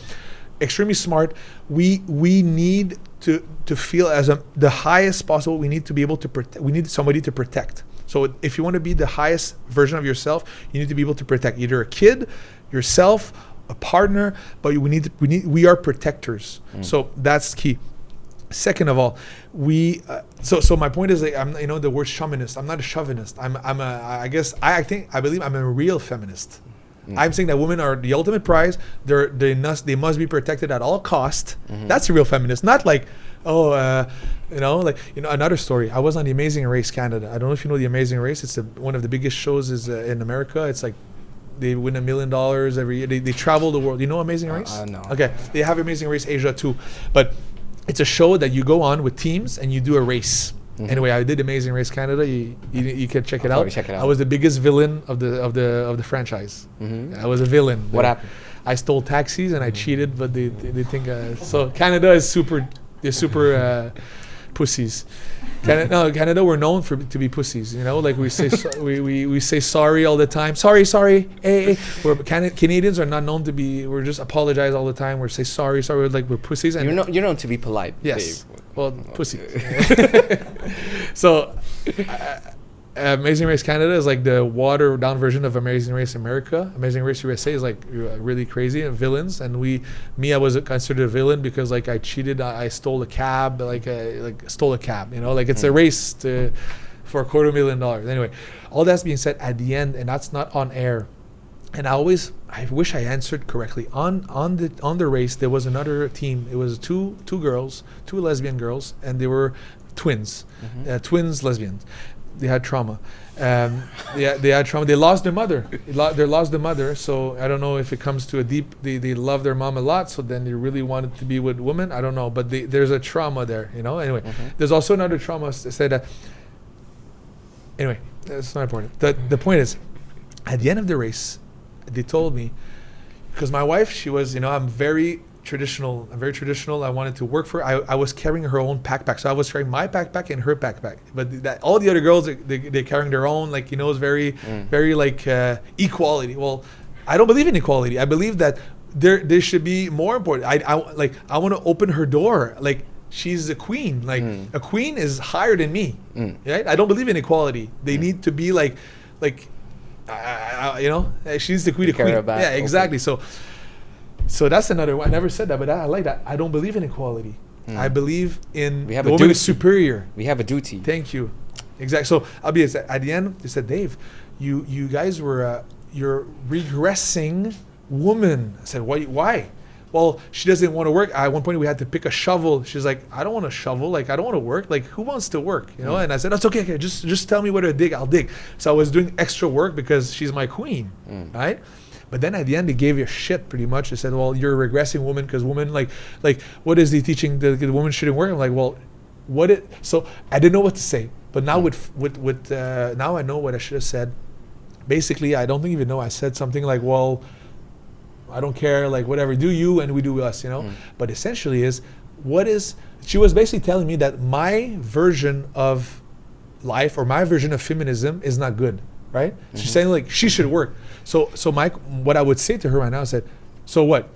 S2: extremely smart. We need to feel as the highest possible. We need to be able to protect. We need somebody to protect. So if you want to be the highest version of yourself, you need to be able to protect either a kid, yourself, a partner, but we are protectors. So that's key. Second of all, so my point is, like, I'm, the word chauvinist. I'm not a chauvinist. I believe I'm a real feminist. I'm saying that women are the ultimate prize. They must be protected at all cost. That's a real feminist. Not like, another story. I was on The Amazing Race Canada. I don't know if you know The Amazing Race. It's one of the biggest shows in America. It's like they win $1 million every year. They travel the world. You know Amazing Race?
S1: No.
S2: Okay. They have Amazing Race Asia too, but it's a show that you go on with teams and you do a race. Anyway, I did Amazing Race Canada. You can check it out.
S1: Check it out.
S2: I was the biggest villain of the franchise. I was a villain.
S1: What happened?
S2: I stole taxis and I cheated, but they think so. Canada is super. They're super pussies. Canada, we're known to be pussies. Like we say we say sorry all the time. Sorry. Hey. Canadians are not known to be. We're just apologize all the time. We say sorry. We're pussies. And
S1: you're known to be polite.
S2: Yes. Dave. Well, pussy. So, Amazing Race Canada is like the watered down version of Amazing Race America. Amazing Race USA is like really crazy and villains. And I was considered a villain because like I cheated. I stole a cab, stole a cab. It's a race for $250,000. Anyway, all that's being said at the end, and that's not on air. And I wish I answered correctly. On the race, there was another team. It was two lesbian girls, and they were twins, twins lesbians. They had trauma. They had trauma. They lost their mother. They lost their mother. So I don't know if it comes to a deep. They love their mom a lot. So then they really wanted to be with women. I don't know, but there's a trauma there. Anyway, there's also another trauma. Said that. Anyway, that's not important. The point is, at the end of the race, they told me, because my wife, she was, I'm very traditional. I wanted to work for her. I was carrying her own backpack. So I was carrying my backpack and her backpack. But all the other girls, they're carrying their own, it's very, very equality. Well, I don't believe in equality. I believe that there should be more important. I want to open her door. Like, she's a queen. A queen is higher than me. Right? I don't believe in equality. They need to be she's the queen. Yeah, exactly. Okay. So that's another one. I never said that, but I like that. I don't believe in equality. I believe in the woman is superior.
S1: We have a duty.
S2: Thank you. Exactly. So at the end, they said, Dave, you guys were you're regressing woman. I said, why? Well, she doesn't want to work. At one point, we had to pick a shovel. She's like, I don't want to shovel. I don't want to work. Who wants to work? And I said, that's okay. Just tell me where to dig. I'll dig. So I was doing extra work because she's my queen, right? But then at the end, they gave you shit pretty much. They said, well, you're a regressing woman because women, what is he teaching? The woman shouldn't work. I'm like, well, so I didn't know what to say. But now now I know what I should have said. Basically, I don't even know. I said something like, well, I don't care, whatever, do you and we do us, But essentially she was basically telling me that my version of life or my version of feminism is not good, right? She's saying she should work. So what I would say to her right now is that, so what?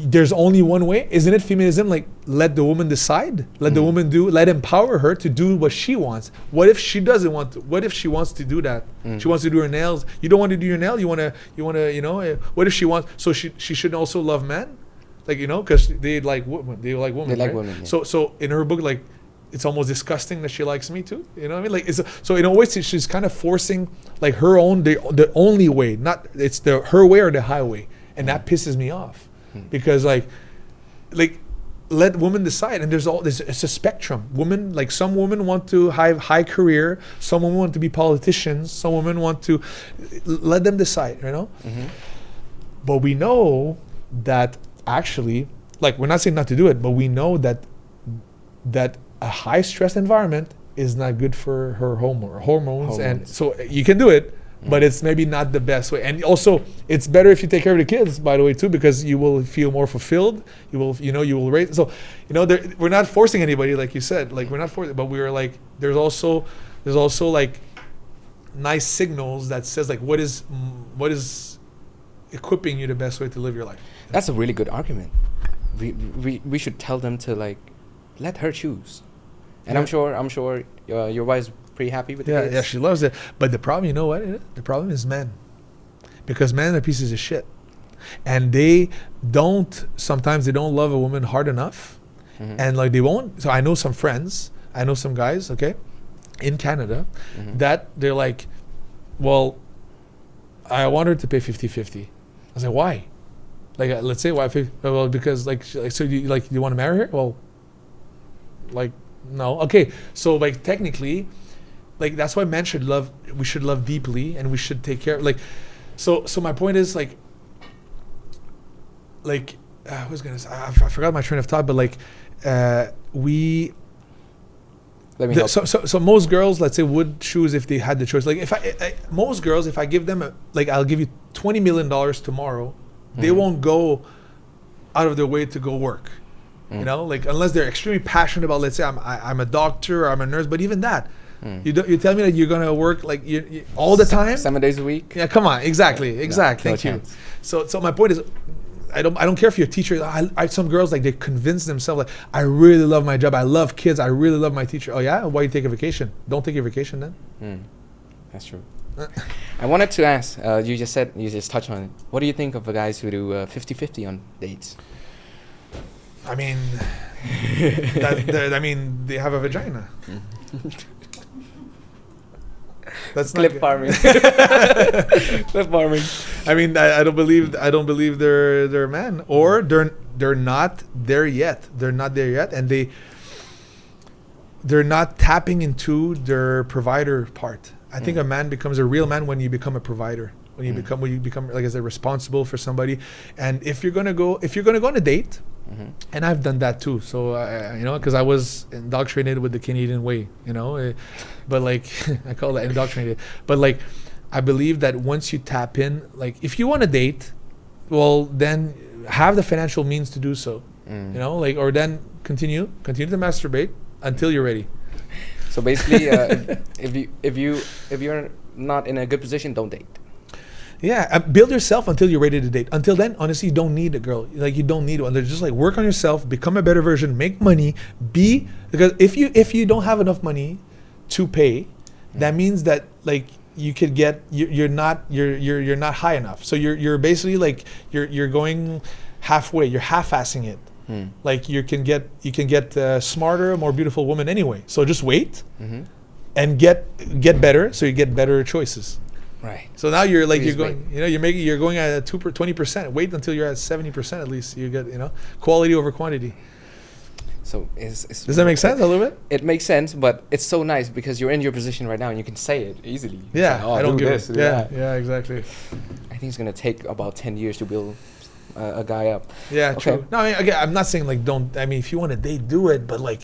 S2: There's only one way? Isn't it feminism? Let the woman decide, let the woman let empower her to do what she wants. What if she doesn't want to? What if she wants to do that? She wants to do her nails. You don't want to do your nail. You want to, what if she wants, so she should also love men? Because they like women. They like women.
S1: Yeah.
S2: So in her book, it's almost disgusting that she likes me too. You know what I mean? So in a way, she's kind of forcing her own, the only way, not, it's her way or the highway. And that pisses me off. Because let women decide, and it's a spectrum. Women, some women want to have high career, some women want to be politicians, some women want to let them decide, But we know that actually, we're not saying not to do it, but we know that a high stress environment is not good for her hormones. And so you can do it, but it's maybe not the best way. And also, it's better if you take care of the kids, by the way, too, because you will feel more fulfilled. You will raise. So, we're not forcing anybody, like you said. We're not forcing, but we're there's also nice signals that says what is equipping you the best way to live your life.
S1: That's a really good argument. We should tell them to let her choose. And I'm sure your wife pretty happy with the
S2: Yeah,
S1: kids.
S2: yeah, she loves it. But the problem, you know what? The problem is men, because men are pieces of shit, and sometimes they don't love a woman hard enough, and like they won't. So I know some friends, I know some guys, okay, in Canada, that they're like, well, I want her to pay 50-50. I was like, why? Like, let's say why? Well, because like so you want to marry her? Well, like, no. Okay, so like technically, like that's why men should love. We should love deeply, and we should take care. Like, so my point is like I was gonna say, I forgot my train of thought, but like we.
S1: Let me help.
S2: So most girls, let's say, would choose if they had the choice. Like most girls, if I give them I'll give you $20 million tomorrow, they won't go out of their way to go work. You know, like unless they're extremely passionate about, let's say I'm a doctor or I'm a nurse, but even that, you tell me that you're gonna work like you all the time,
S1: 7 days a week.
S2: Yeah, come on, exactly.
S1: No
S2: Thank you.
S1: chance.
S2: So my point is, I don't care if you're a teacher. Some girls, like, they convince themselves like, I really love my job, I love kids, I really love my teacher. Oh yeah, why you take a vacation? Don't take your vacation then.
S1: That's true. I wanted to ask, you just touched on it. What do you think of the guys who do 50-50 on dates?
S2: I mean, they have a vagina. That's not
S1: Clip farming. Clip farming.
S2: I mean, I don't believe they're a man, or they're not there yet. They're not there yet, and they're not tapping into their provider part. I think a man becomes a real man when you become a provider. When you become like I said, responsible for somebody. And if you're gonna go on a date, and I've done that too. So you know, because I was indoctrinated with the Canadian way, you know. But like I call that indoctrinated. But like I believe that once you tap in, like if you want to date, well then have the financial means to do so. You know, like, or then continue to masturbate until you're ready.
S1: So basically, if you're not in a good position, don't date.
S2: Yeah, build yourself until you're ready to date. Until then, honestly, you don't need a girl. Like, you don't need one. They're just like, work on yourself, become a better version, make money, because if you don't have enough money to pay, that means that like you could get you're not high enough. So you're basically like you're going halfway. You're half-assing it. Like you can get smarter, more beautiful woman anyway. So just wait and get better, so you get better choices.
S1: Right.
S2: So now you're like, you're going at 20%. Wait until you're at 70% at least. You get, quality over quantity.
S1: So
S2: does that make sense a little bit?
S1: It makes sense, but it's so nice because you're in your position right now and you can say it easily.
S2: Yeah,
S1: I don't give this.
S2: Yeah, exactly.
S1: I think it's gonna take about 10 years to build a guy up.
S2: Yeah,
S1: okay.
S2: True. No, I mean, again, I'm not saying like don't. I mean, if you want to date, do it, but like,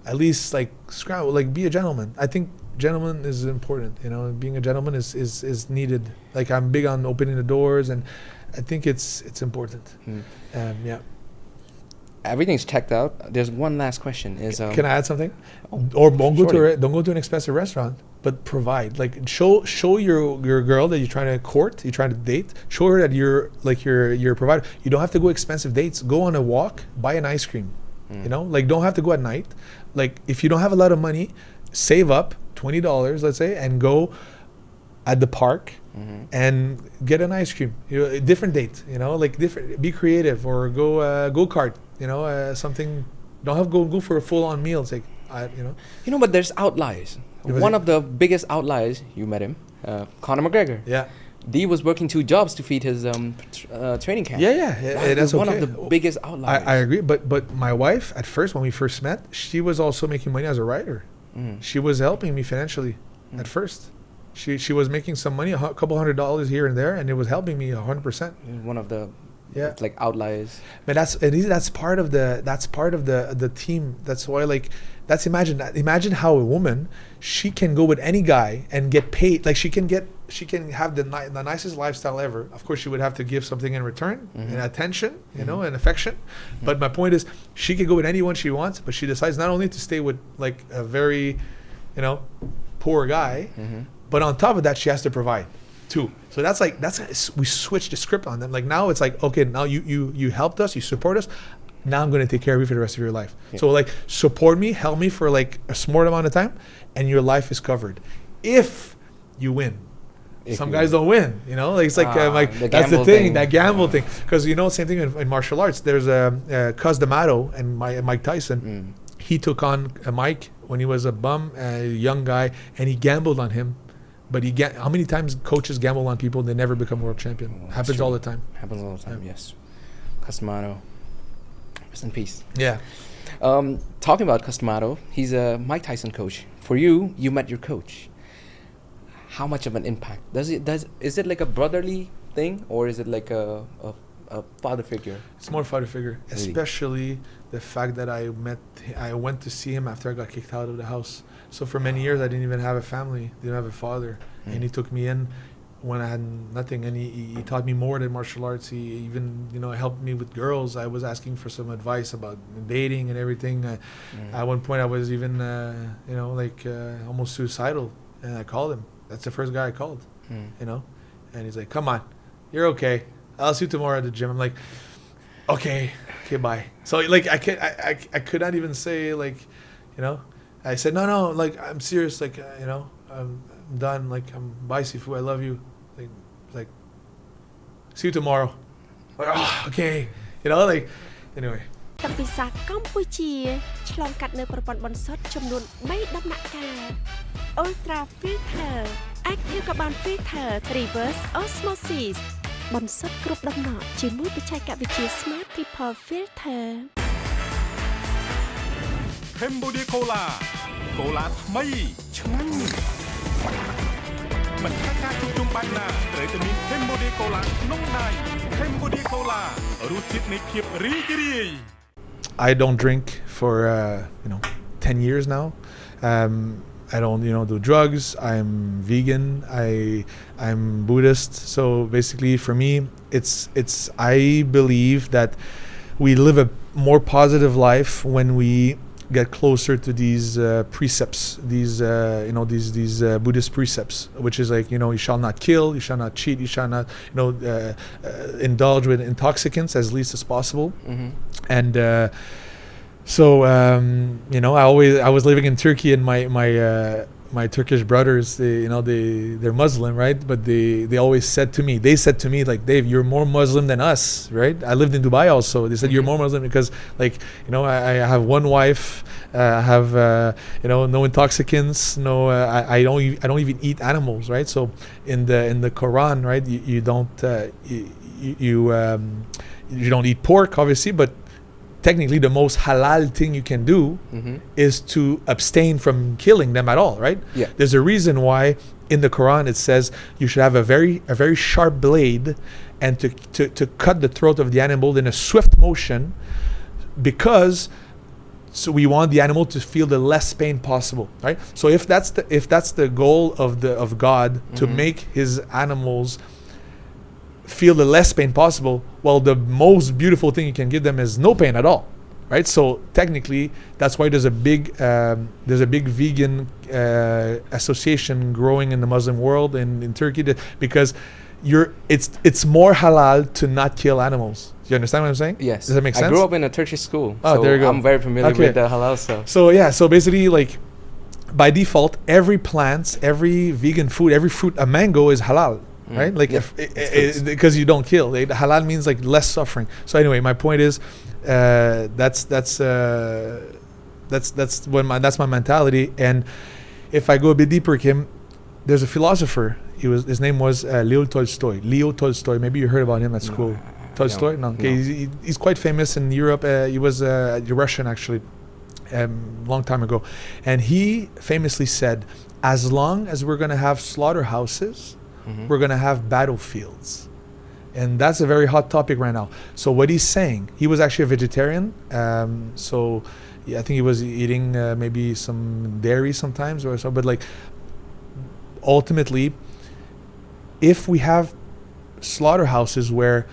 S2: at least like scrabble, like be a gentleman. I think gentleman is important. Being a gentleman is needed. Like, I'm big on opening the doors, and I think it's important. Yeah.
S1: Everything's checked out. There's one last question.
S2: Can I add something?
S1: Oh,
S2: or don't go to an expensive restaurant, but provide. Like, show your girl that you're trying to court, you're trying to date. Show her that you're a provider. You don't have to go expensive dates. Go on a walk, buy an ice cream. Like, don't have to go at night. Like, if you don't have a lot of money, save up $20, let's say, and go at the park and get an ice cream. A different date. Like different. Be creative, or go kart. Something. Don't have go for a full-on meal. It's like,
S1: but there's outliers. One of the biggest outliers, you met him, Conor McGregor.
S2: Yeah.
S1: D was working 2 jobs to feed his training camp.
S2: Yeah. That's
S1: one
S2: okay.
S1: of the biggest outliers.
S2: I agree. But my wife, at first, when we first met, she was also making money as a writer. She was helping me financially at first. She was making some money, a couple $100 here and there, and it was helping me 100%.
S1: One of the like outliers.
S2: But that's part of the team. That's why, imagine how a woman, she can go with any guy and get paid. Like, she can have the nicest lifestyle ever. Of course, she would have to give something in return, and attention, and affection. But my point is, she can go with anyone she wants, but she decides not only to stay with like a very, poor guy, but on top of that, she has to provide too. So we switched the script on them. Like, now it's like, okay, now you helped us, you support us. Now I'm going to take care of you for the rest of your life.
S1: Yeah.
S2: So like support me, help me for like a small amount of time, and your life is covered. If you win. Some guys don't win, you know. Like it's like that's the thing, that gamble thing. Because you know, same thing in martial arts. There's Cus D'Amato and Mike Tyson. He took on Mike when he was a bum, a young guy, and he gambled on him. But how many times coaches gamble on people and they never become world champion? Happens all the time.
S1: Happens all the time. Yes. Cus D'Amato, rest in peace.
S2: Yeah.
S1: Talking about Cus D'Amato, he's a Mike Tyson coach. For you met your coach. How much of an impact is it like a brotherly thing, or is it like a father figure?
S2: It's more father figure,
S1: really?
S2: Especially the fact that I went to see him after I got kicked out of the house. So for many years I didn't even have a family, didn't have a father, and he took me in when I had nothing, and he taught me more than martial arts. He even helped me with girls. I was asking for some advice about dating and everything. At one point I was even almost suicidal, and I called him. That's the first guy I called, and he's like, "Come on, you're okay. I'll see you tomorrow at the gym." I'm like, "Okay, bye." So like I could not even say like, I said no, like I'm serious, like I'm done, like bye Sifu, I love you, like see you tomorrow. Like, oh, okay, like anyway.
S4: ទឹកពិសាកម្ពុជាឆ្លងកាត់នៅប្រព័ន្ធបន្សុទ្ធចំនួន3ដំណាក់កាល Ultra Filter Active Carbon Filter Reverse Osmosis បន្សុទ្ធគ្រប់ដំណក់ជាមួយបច្ចេកវិទ្យា Smart Triple Filter
S3: Cambodia Cola កូឡាថ្មីឆ្ងាញ់មិនថាការជួបជុំបែបណាត្រូវតែមាន Cambodia Cola ក្នុងដៃ Cambodia Cola រសជាតិនៃភាពរីករាយ
S2: I don't drink for 10 years now. I don't do drugs. I'm vegan. I'm Buddhist. So basically for me it's I believe that we live a more positive life when we get closer to these precepts, these Buddhist precepts, which is like you shall not kill, you shall not cheat, you shall not indulge with intoxicants as least as possible. And so I was living in Turkey, and my Turkish brothers, they're Muslim, right? But they always said to me like, Dave, you're more Muslim than us, right? I lived in Dubai also. They said you're more Muslim because I have one wife, I have no intoxicants, I don't even eat animals, right? So in the Quran, right, you don't you don't eat pork, obviously, but technically the most halal thing you can do is to abstain from killing them at all, right?
S1: Yeah.
S2: There's a reason why in the Quran it says you should have a very sharp blade and to cut the throat of the animal in a swift motion, because so we want the animal to feel the less pain possible, right? So if that's the goal of God, to make his animals feel the less pain possible, well, the most beautiful thing you can give them is no pain at all, right? So technically that's why there's a big vegan association growing in the Muslim world and in Turkey, because it's more halal to not kill animals. You understand what I'm saying?
S1: Yes.
S2: Does that make sense?
S1: I grew up in a Turkish school,
S2: so there you go.
S1: I'm very familiar with the halal stuff.
S2: So basically, like by default, every vegan food, every fruit, a mango is halal. Right, like because you don't kill. Halal means like less suffering. So anyway, my point is, that's my mentality. And if I go a bit deeper, Kim, there's a philosopher. His name was Leo Tolstoy. Maybe you heard about him at school. Tolstoy? No. Okay, no. He's quite famous in Europe. He was Russian actually, long time ago, and he famously said, "As long as we're going to have slaughterhouses, we're going to have battlefields." And that's a very hot topic right now. So what he's saying, he was actually a vegetarian. I think he was eating maybe some dairy sometimes or so. But like, ultimately, if we have slaughterhouses where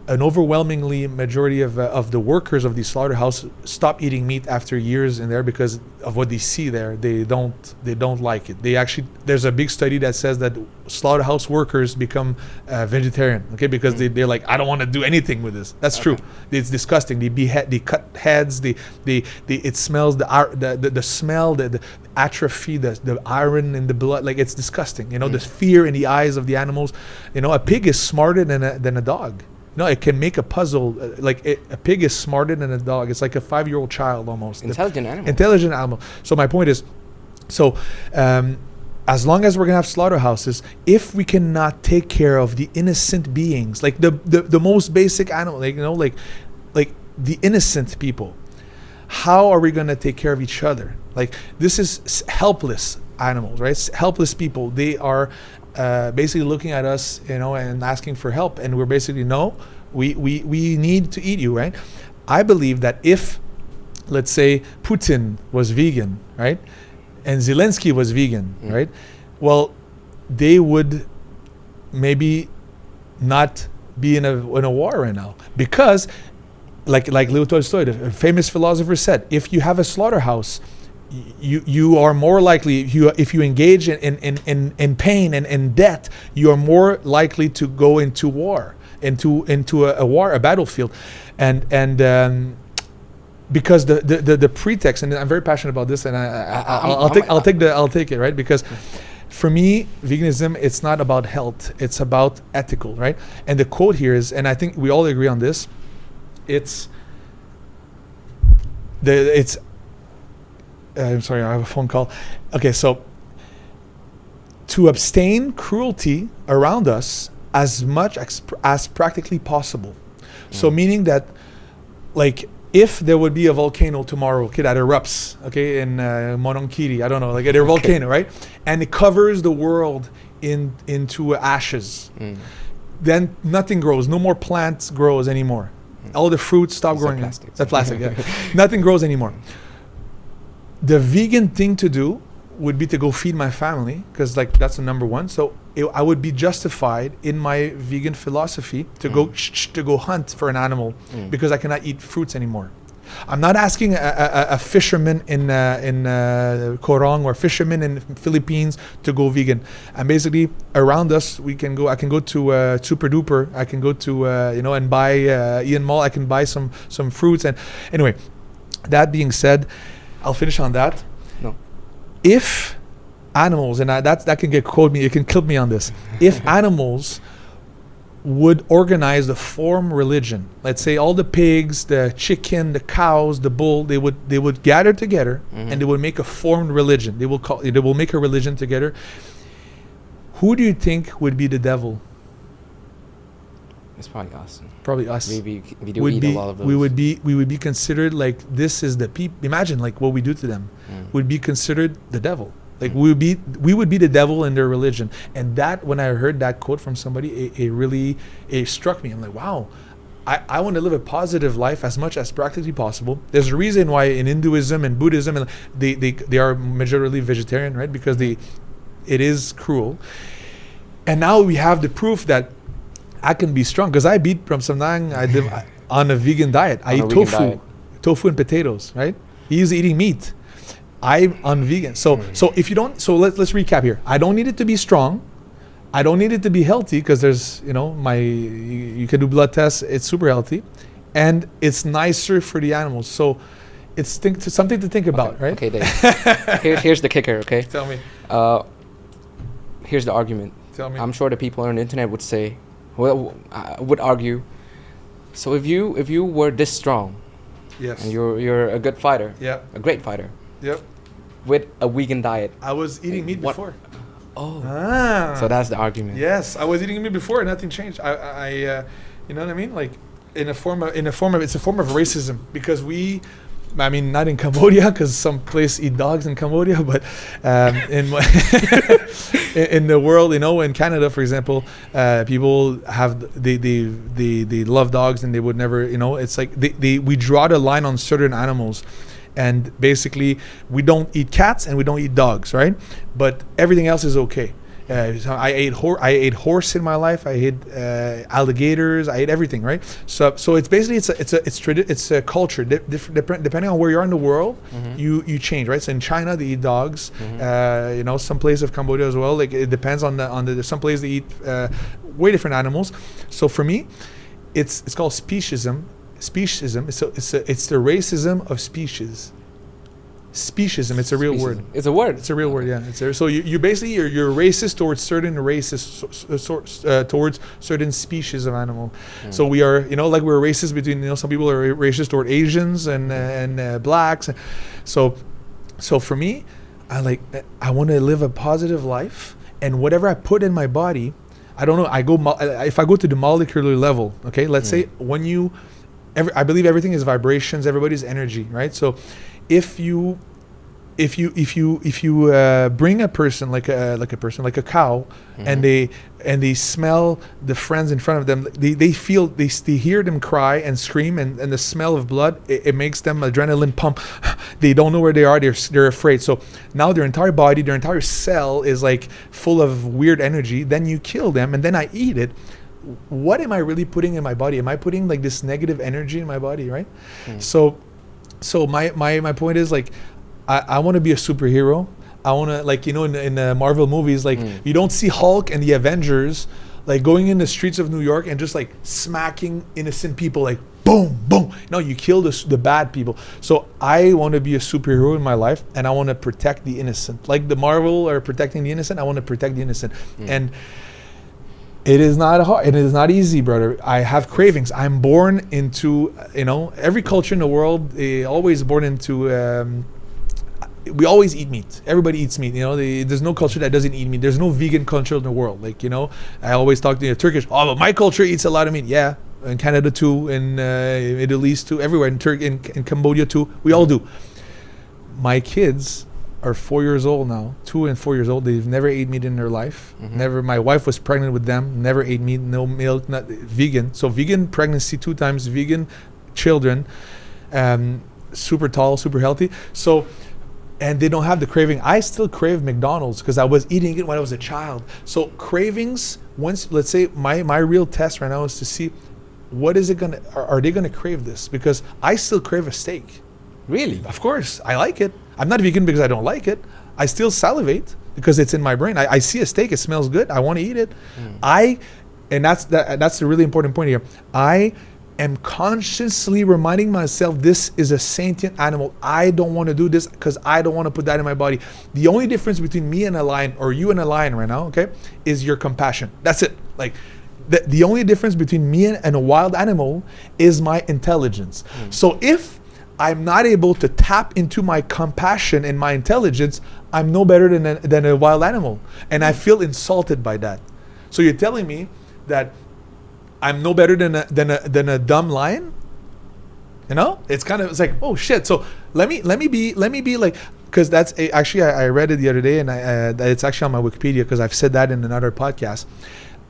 S2: an overwhelmingly majority of the workers of these slaughterhouse stop eating meat after years in there because of what they see there. They don't like it. They actually, there's a big study that says that slaughterhouse workers become vegetarian, okay, because they're like, I don't want to do anything with this. That's true. It's disgusting. They behead, they cut heads. It smells the smell, the atrophy, the iron in the blood. Like, it's disgusting. You know, the fear in the eyes of the animals. You know, a pig is smarter than a dog. No, it can make a puzzle. A pig is smarter than a dog. It's like a 5-year-old child almost.
S1: Intelligent animal.
S2: Intelligent animal. So my point is, as long as we're gonna have slaughterhouses, if we cannot take care of the innocent beings, like the most basic animal, like the innocent people, how are we gonna take care of each other? Like, this is helpless animals, right? Helpless people. They are basically looking at us, and asking for help, and we're basically, no, we need to eat you, right? I believe that if, let's say, Putin was vegan, right, and Zelensky was vegan, right, well, they would maybe not be in a war right now, because like Leo Tolstoy, the famous philosopher, said, if you have a slaughterhouse, you are more likely, if you engage in pain and in debt, you are more likely to go into war, into a battlefield, and because the pretext, and I'm very passionate about this, and I'll take it, right? Because for me, veganism, it's not about health, it's about ethical, right? And the quote here is, and I think we all agree on this, I'm sorry, I have a phone call. Okay, so to abstain cruelty around us as much as practically possible. So meaning that, like, if there would be a volcano tomorrow, okay, that erupts, okay, in Mononkiri, I don't know, like a volcano, right? And it covers the world into ashes. Then nothing grows, no more plants grows anymore. All the fruits stop growing. That's plastic, yeah. Nothing grows anymore. The vegan thing to do would be to go feed my family, because like that's the number one. So I would be justified in my vegan philosophy to go hunt for an animal because I cannot eat fruits anymore. I'm not asking a fisherman in Korong or fisherman in Philippines to go vegan. And basically around us, I can go to Super Duper. I can go to and buy Ian Mall. I can buy some fruits. And anyway, that being said, I'll finish on that.
S1: No.
S2: If animals, and that can quote me, you can kill me on this. If animals would organize the form religion, let's say all the pigs, the chicken, the cows, the bull, they would gather together and they would make a formed religion. They will make a religion together. Who do you think would be the devil?
S1: It's probably us.
S2: Probably us.
S1: We do eat a lot of those.
S2: We would be considered like, this is the people. Imagine like what we do to them would be considered the devil. Like we would be the devil in their religion. And that, when I heard that quote from somebody, it really struck me. I'm like, wow, I want to live a positive life as much as practically possible. There's a reason why in Hinduism and Buddhism, and they are majorly vegetarian, right? Because it is cruel. And now we have the proof that I can be strong, because I beat from Samnang. I live on a vegan diet. I eat tofu and potatoes, right? He's eating meat. I'm on vegan. So if you don't, so let's recap here. I don't need it to be strong. I don't need it to be healthy, because there's, you can do blood tests. It's super healthy, and it's nicer for the animals. So it's something to think about, right?
S1: Okay, Dave. Here's the kicker. Okay.
S2: Tell me.
S1: Here's the argument.
S2: Tell me.
S1: I'm sure the people on the internet would say, would argue. So if you were this strong,
S2: yes,
S1: and you're a good fighter,
S2: yeah,
S1: a great fighter,
S2: yep,
S1: with a vegan diet.
S2: I was eating meat before.
S1: Oh,
S2: so
S1: that's the argument.
S2: Yes, I was eating meat before, and nothing changed. I you know what I mean? Like it's a form of racism, because not in Cambodia, because some place eat dogs in Cambodia, but in the world, in Canada, for example, people have they love dogs, and they would never, it's like we draw the line on certain animals, and basically we don't eat cats and we don't eat dogs, right? But everything else is okay. So I ate horse in my life. I ate alligators. I ate everything, right? So it's basically it's a culture. Depending on where you are in the world, you change, right? So in China they eat dogs. Some place of Cambodia as well. Like it depends on the some place they eat way different animals. So for me, it's called speciesism. It's the racism of species. Speciesism. It's a real word.
S1: It's a word.
S2: It's a real word. Yeah. So you basically you're racist towards certain races, towards certain species of animal. So we are, like we're racist between, some people are racist toward Asians and blacks. So for me, I want to live a positive life, and whatever I put in my body, I don't know. If I go to the molecular level, okay. Let's say I believe everything is vibrations. Everybody's energy, right? So if you bring a person like a cow, and they smell the friends in front of them, they hear them cry and scream, and the smell of blood, it makes them adrenaline pump. They don't know where they are. They're afraid. So now their entire body, their entire cell is like full of weird energy. Then you kill them, and then I eat it. What am I really putting in my body? Am I putting like this negative energy in my body, right? So my point is, like, I want to be a superhero. I want to, like, in the Marvel movies, like you don't see Hulk and the Avengers like going in the streets of New York and just like smacking innocent people, like boom, boom. No, you kill the bad people. So I want to be a superhero in my life, and I want to protect the innocent. Like the Marvel are protecting the innocent, I want to protect the innocent. And it is not hard. It is not easy, brother. I have cravings. I'm born into, every culture in the world, always born into, we always eat meat. Everybody eats meat. There's no culture that doesn't eat meat. There's no vegan culture in the world. Like, I always talk to the Turkish. Oh, but my culture eats a lot of meat. Yeah, in Canada too, in Middle East too, everywhere, in Cambodia too. We all do. My kids are 4 years old now, 2 and 4 years old. They've never ate meat in their life. Never. My wife was pregnant with them. Never ate meat. No milk. Not vegan. So vegan pregnancy 2 times. Vegan children. Super tall, super healthy. So, and they don't have the craving. I still crave McDonald's because I was eating it when I was a child. So cravings. Once, let's say my real test right now is to see what is it gonna. Are they gonna crave this? Because I still crave a steak.
S1: Really?
S2: Of course, I like it. I'm not vegan because I don't like it. I still salivate because it's in my brain. I see a steak, it smells good. I want to eat it. And that's the really important point here. I am consciously reminding myself this is a sentient animal. I don't want to do this because I don't want to put that in my body. The only difference between me and a lion, or you and a lion right now, okay, is your compassion. That's it. Like, the only difference between me and a wild animal is my intelligence. So if I'm not able to tap into my compassion and my intelligence, I'm no better than a wild animal. And I feel insulted by that. So you're telling me that I'm no better than a dumb lion? It's like, oh shit. So let me be like, because that's actually I read it the other day, and it's actually on my Wikipedia because I've said that in another podcast.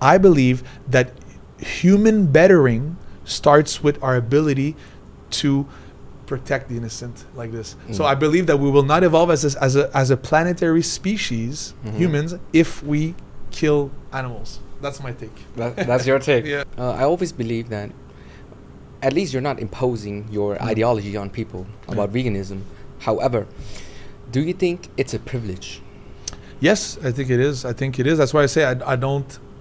S2: I believe that human bettering starts with our ability to protect the innocent, like this. So I believe that we will not evolve as a planetary species, humans, if we kill animals. That's my take.
S1: That's your take.
S2: Yeah.
S1: I always believe that at least you're not imposing your ideology on people about veganism. However, do you think it's a privilege?
S2: Yes, I think it is. That's why I say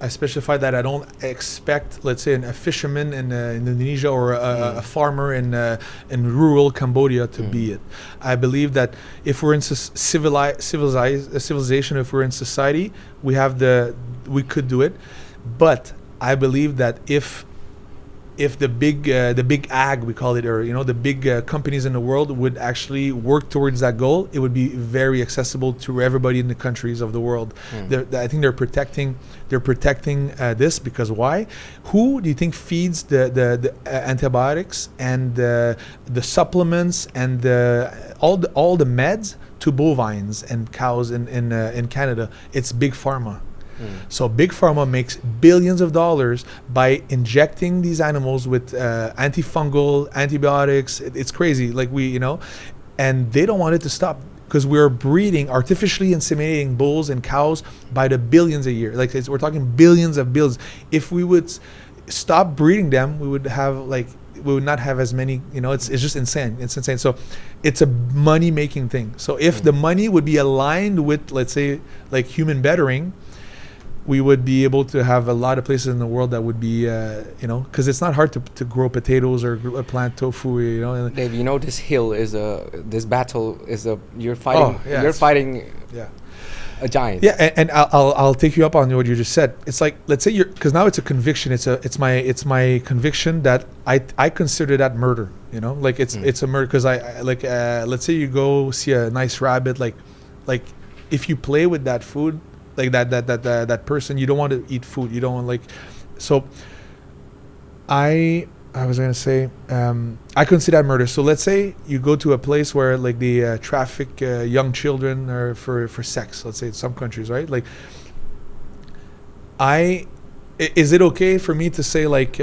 S2: I specify that I don't expect, let's say, a fisherman in Indonesia or a farmer in rural Cambodia to be it. I believe that if we're in civilization, if we're in society, we could do it. But I believe that if the big ag, we call it, or the big companies in the world would actually work towards that goal, it would be very accessible to everybody in the countries of the world. I think they're protecting this because why? Who do you think feeds the antibiotics and the supplements and all the meds to bovines and cows in Canada? It's Big Pharma. So Big Pharma makes billions of dollars by injecting these animals with antifungal antibiotics. It's crazy, like and they don't want it to stop. because we're breeding, artificially inseminating bulls and cows by the billions a year. Like we're talking billions of billions. If we would stop breeding them, we would not have as many, it's just insane. It's insane. So it's a money making thing. So if the money would be aligned with, let's say, like human bettering, we would be able to have a lot of places in the world that would be, because it's not hard to grow potatoes or plant tofu,
S1: Dave, this battle is you're fighting a giant.
S2: Yeah, and I'll take you up on what you just said. It's like, let's say because now it's a conviction. It's my conviction that I consider that murder. Like it's a murder because let's say you go see a nice rabbit, like if you play with that food, like that person, you don't want to eat food. You don't want so. I was gonna say I consider that murder. So let's say you go to a place where like they traffic young children or for sex. Let's say in some countries, right? Like, is it okay for me to say like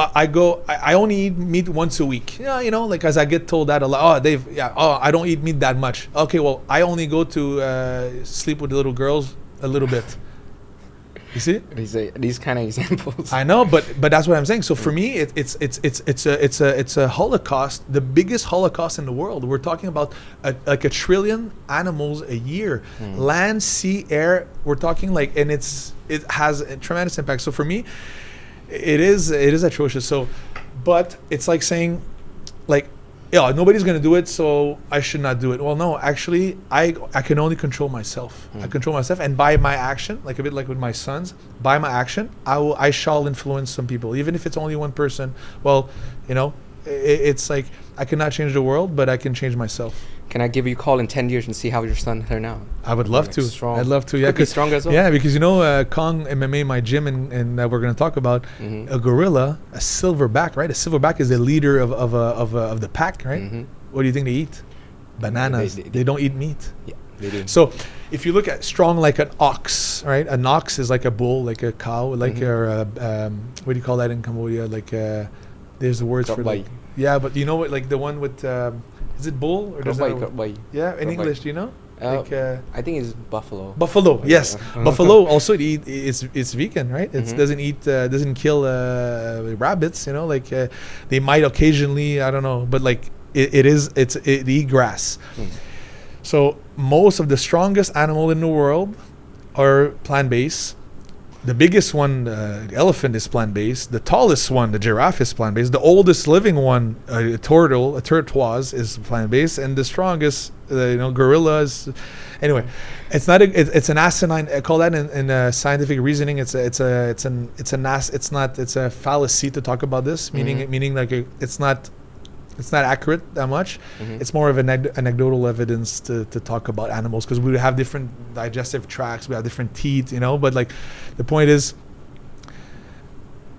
S2: I only eat meat once a week? Like as I get told that a lot. I don't eat meat that much. Okay, well I only go to sleep with the little girls a little bit. You see
S1: these kind of examples.
S2: I know, but that's what I'm saying. So for me, it's a Holocaust, the biggest Holocaust in the world. We're talking about like a trillion animals a year, land, sea, air. We're talking and it has a tremendous impact. So for me, it is atrocious. So, but it's like saying, nobody's gonna do it, so I should not do it. Well, no, actually, I can only control myself. I control myself, and by my action, like a bit like with my sons, by my action, I shall influence some people, even if it's only one person. Well, it's like I cannot change the world, but I can change myself.
S1: Can I give you a call in 10 years and see how your son turned out?
S2: I would love to.
S1: Strong.
S2: I'd love to. Yeah,
S1: could be stronger as well.
S2: Yeah, because Kong MMA, my gym, and that we're going to talk about a gorilla, a silverback, right? A silverback is the leader of the pack, right? What do you think they eat? Bananas. They don't eat meat.
S1: Yeah, they do.
S2: So if you look at strong like an ox, right? An ox is like a bull, like a cow, like what do you call that in Cambodia? Like there's the words for like. Yeah, but you know what? Like the one with. Is it bull or does that? Yeah, in English, do you know?
S1: I think it's buffalo.
S2: Buffalo, yes. Buffalo also it's vegan, right? It doesn't kill rabbits. They might occasionally, I don't know, but like it eat grass. So most of the strongest animal in the world are plant-based. The biggest one, the elephant, is plant-based. The tallest one, the giraffe, is plant-based. The oldest living one, a tortoise, is plant-based, and the strongest, gorilla is. Anyway, it's not. It's an asinine. I call that in scientific reasoning. It's a fallacy to talk about this. Meaning like it's not. It's not accurate that much. It's more of an anecdotal evidence to talk about animals because we have different digestive tracts, we have different teeth, But like, the point is,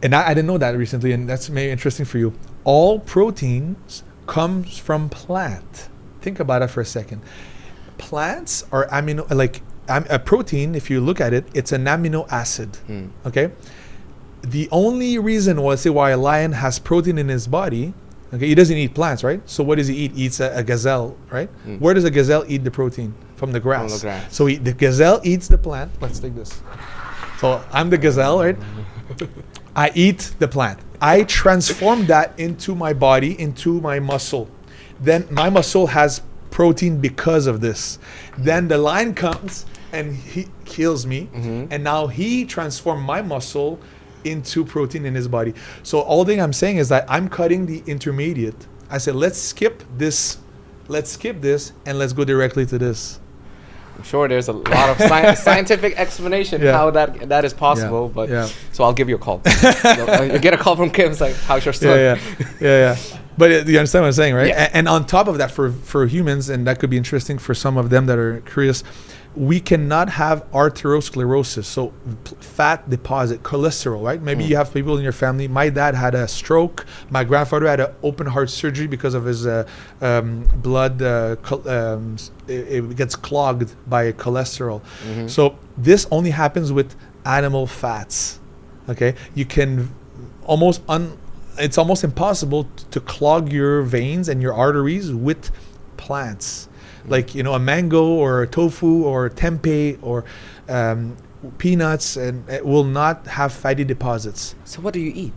S2: and I didn't know that recently, and that's maybe interesting for you. All proteins comes from plant. Think about it for a second. Plants are a protein. If you look at it, it's an amino acid. Okay. The only reason why a lion has protein in his body. Okay, he doesn't eat plants, right? So what does he eat? He eats a gazelle, right? Where does a gazelle eat the protein? From the grass. From the grass. So the gazelle eats the plant. Let's take this. So I'm the gazelle, right? I eat the plant. I transform that into my body, into my muscle. Then my muscle has protein because of this. Then the lion comes and he kills me. And now he transformed my muscle into protein in his body. So all thing I'm saying is that I'm cutting the intermediate. I said, let's skip this, and let's go directly to this.
S1: I'm sure there's a lot of scientific explanation how that is possible, so I'll give you a call. You get a call from Kim. It's like, how's your son?
S2: Yeah. But you understand what I'm saying, right?
S1: Yeah.
S2: And on top of that, for humans, and that could be interesting for some of them that are curious, we cannot have arteriosclerosis, so fat deposit, cholesterol, right? Maybe you have people in your family. My dad had a stroke. My grandfather had an open heart surgery because of his blood. It gets clogged by cholesterol. So this only happens with animal fats. Okay, you can it's almost impossible to clog your veins and your arteries with plants. like a mango or a tofu or tempeh or peanuts, and it will not have fatty deposits.
S1: So what do you eat?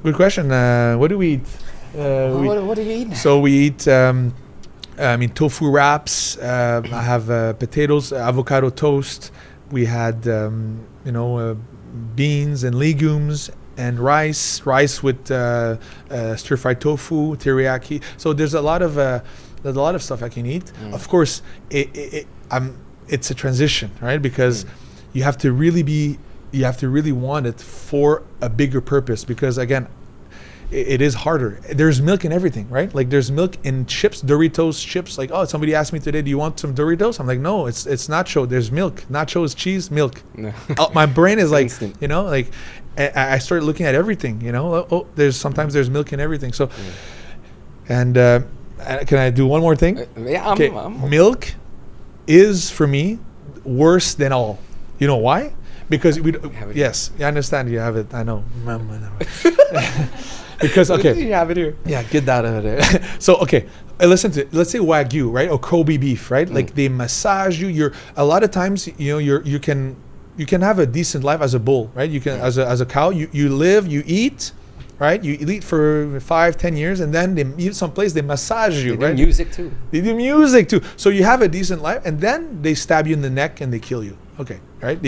S2: Good question. What do we eat?
S1: What do you eat now?
S2: So we eat tofu wraps. I have potatoes, avocado toast. We had beans and legumes and rice with stir fried tofu, teriyaki. So there's a lot of stuff I can eat. Of course, it's a transition, right? Because you have to really want it for a bigger purpose, because again, it is harder. There's milk in everything, right? Like there's milk in chips, Doritos chips. Like, oh, somebody asked me today, do you want some Doritos? I'm like, no, it's nacho. There's milk. Nacho is cheese, milk. No. My brain is like,
S1: Instant.
S2: I started looking at everything, sometimes there's milk in everything. So, and can I do one more thing?
S1: Yeah,
S2: okay. Milk is for me worse than all. You know why? Because yes, I understand you have it. I know. Because
S1: you have it here.
S2: Yeah, get that out of there. So listen to it. Let's say Wagyu, right, or Kobe beef, right? Like they massage you. A lot of times, you can have a decent life as a bull, right? You can as a cow. You live, you eat, right? You eat for 5-10 years, and then they eat someplace, they massage you, right?
S1: They do music too.
S2: They do music too. So you have a decent life, and then they stab you in the neck and they kill you. Okay, right?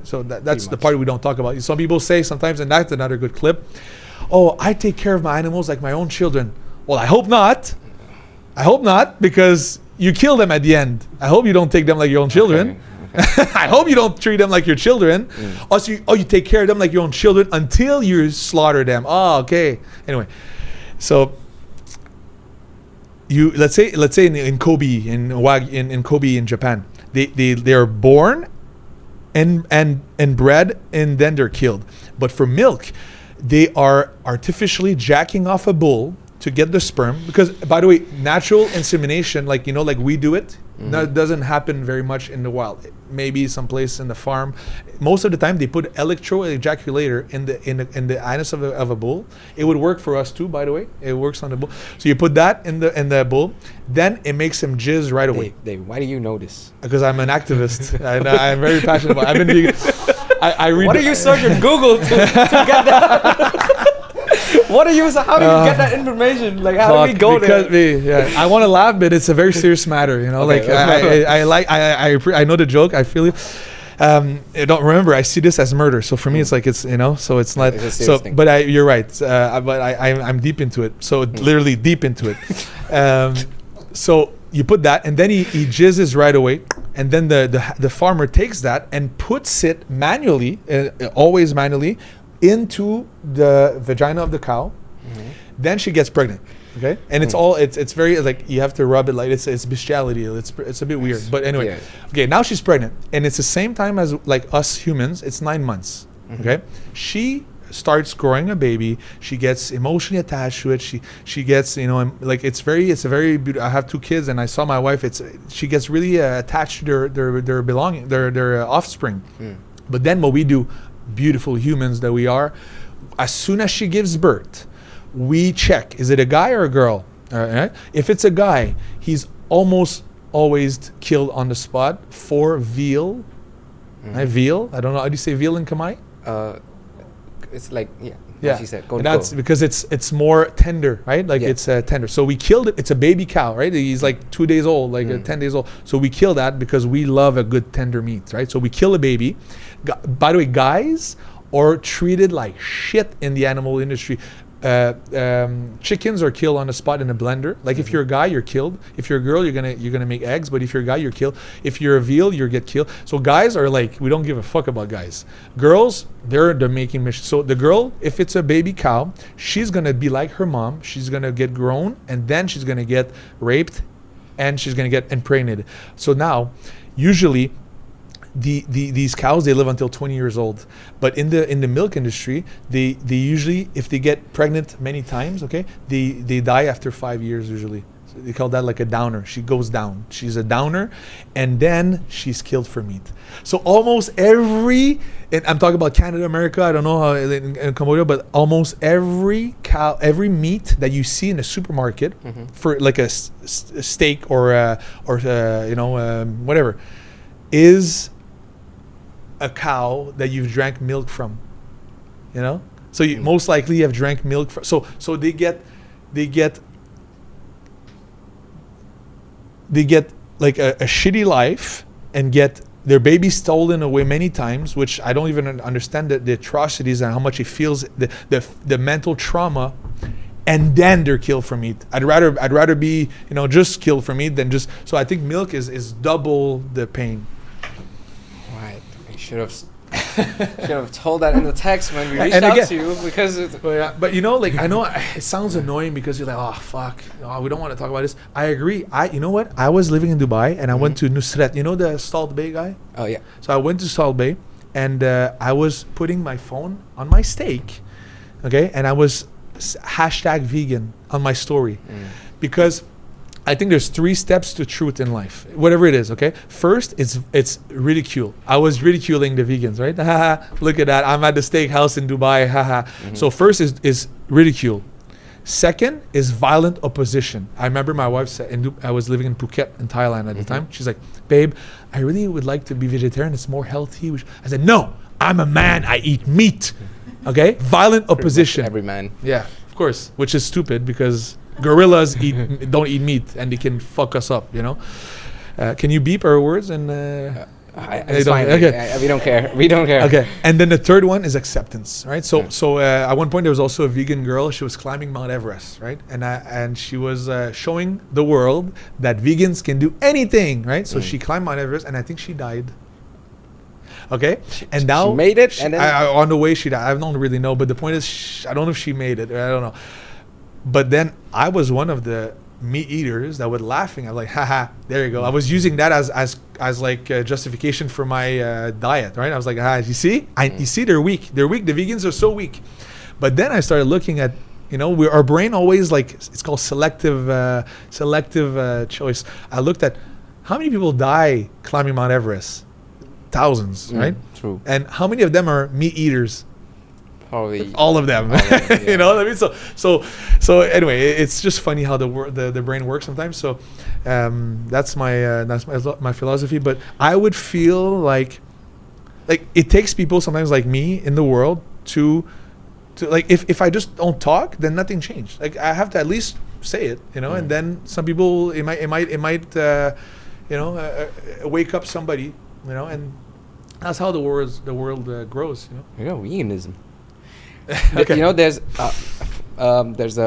S2: So that's the part we don't talk about. Some people say sometimes, and that's another good clip. Oh, I take care of my animals like my own children. Well, I hope not. Because you kill them at the end. I hope you don't take them like your own children. Okay. I hope you don't treat them like your children. Also, you take care of them like your own children until you slaughter them. Oh, okay. Anyway, so let's say in Kobe in Kobe in Japan, they are born and bred, and then they're killed. But for milk, they are artificially jacking off a bull to get the sperm, because, by the way, natural insemination, like we do it, that doesn't happen very much in the wild. Maybe someplace in the farm. Most of the time, they put electro-ejaculator in the anus of a bull. It would work for us too, by the way. It works on the bull. So you put that in the bull, then it makes him jizz right away.
S1: Dave, why do you know this?
S2: Because I'm an activist. I'm very passionate about it. I've been doing. I read.
S1: What do you search on Google to get that? How do you get that information? Like, how do we go there?
S2: I want to laugh, but it's a very serious matter. I know the joke. I feel it. I don't remember. I see this as murder. So for me, it's like so it's not.
S1: It's a serious thing.
S2: But you're right. But I'm deep into it. So literally deep into it. So you put that, and then he jizzes right away, and then the farmer takes that and puts it manually, always manually, into the vagina of the cow. Then she gets pregnant. Okay, and it's very, like, you have to rub it, like it's bestiality. It's a bit weird, but anyway. Yeah. Okay, now she's pregnant, and it's the same time as like us humans. It's 9 months. Okay, she starts growing a baby. She gets emotionally attached to it. She gets, like, it's a very beautiful. I have 2 kids, and I saw my wife. She gets really attached to their belonging, their offspring. But then what we do, beautiful humans that we are, as soon as she gives birth, we check, is it a guy or a girl? Right? If it's a guy, he's almost always killed on the spot for veal. Veal, I don't know, how do you say veal in Khmer?
S1: It's like, she said,
S2: and that's because it's more tender, right? Like, it's tender. So we killed it. It's a baby cow, right? He's like 2 days old, like 10 days old. So we kill that because we love a good tender meat, right? So we kill a baby. By the way, guys are treated like shit in the animal industry. Chickens are killed on the spot in a blender. Like, if you're a guy, you're killed. If you're a girl, you're gonna make eggs. But if you're a guy, you're killed. If you're a veal, you get killed. So guys are like, we don't give a fuck about guys. Girls, they're making mission. So the girl, if it's a baby cow, she's gonna be like her mom. She's gonna get grown, and then she's gonna get raped, and she's gonna get impregnated. So now, usually, these cows, they live until 20 years old, but in the milk industry, they usually, if they get pregnant many times, okay, they die after 5 years usually. They call that like a downer. She goes down. She's a downer, and then she's killed for meat. So almost every, and I'm talking about Canada, America, I don't know how in Cambodia, but almost every cow, every meat that you see in the supermarket for like a steak or whatever, is a cow that you've drank milk from. You know, so you most likely have drank milk. So they get like a shitty life and get their baby stolen away many times, which I don't even understand the atrocities and how much it feels, the mental trauma, and then they're killed for meat. I'd rather be just killed for meat than just. So I think milk is double the pain.
S1: Right. I should have told that in the text when we reached out to you, because
S2: but I know it sounds annoying because you're like, oh fuck, we don't want to talk about this. I agree. You know what? I was living in Dubai and I went to Nusret. You know the Salt Bay guy?
S1: Oh yeah.
S2: So I went to Salt Bay and I was putting my phone on my steak, okay, and I was #vegan on my story because I think there's 3 steps to truth in life, whatever it is, okay? First, it's ridicule. I was ridiculing the vegans, right? Look at that. I'm at the steakhouse in Dubai. So first is ridicule. Second is violent opposition. I remember my wife said, I was living in Phuket in Thailand at the time. She's like, babe, I really would like to be vegetarian. It's more healthy. I said, no, I'm a man. I eat meat. Okay? Violent opposition.
S1: Every man.
S2: Yeah, of course, which is stupid because gorillas don't eat meat and they can fuck us up, Can you beep our words? And
S1: it's fine. Okay. We don't care.
S2: Okay. And then the third one is acceptance, right? So at one point there was also a vegan girl. She was climbing Mount Everest, right? And she was showing the world that vegans can do anything, right? So she climbed Mount Everest and I think she died. Okay, and now
S1: she made it, and then
S2: on the way she died. I don't really know, but the point is, I don't know if she made it. I don't know. But then I was one of the meat eaters that would laughing. I'm like, haha, there you go. I was using that as like justification for my diet, right? I was like, you see? You see, they're weak. They're weak. The vegans are so weak. But then I started looking at, our brain always it's called selective choice. I looked at how many people die climbing Mount Everest. Thousands, right?
S1: True.
S2: And how many of them are meat eaters?
S1: Probably
S2: all of them. Yeah. You know what I mean? So anyway, it's just funny how the brain works sometimes. So that's my philosophy. But I would feel like it takes people sometimes like me in the world to like if I just don't talk, then nothing changed. Like I have to at least say it, and then some people it might wake up somebody, and that's how the world grows.
S1: Veganism.
S2: Okay.
S1: There's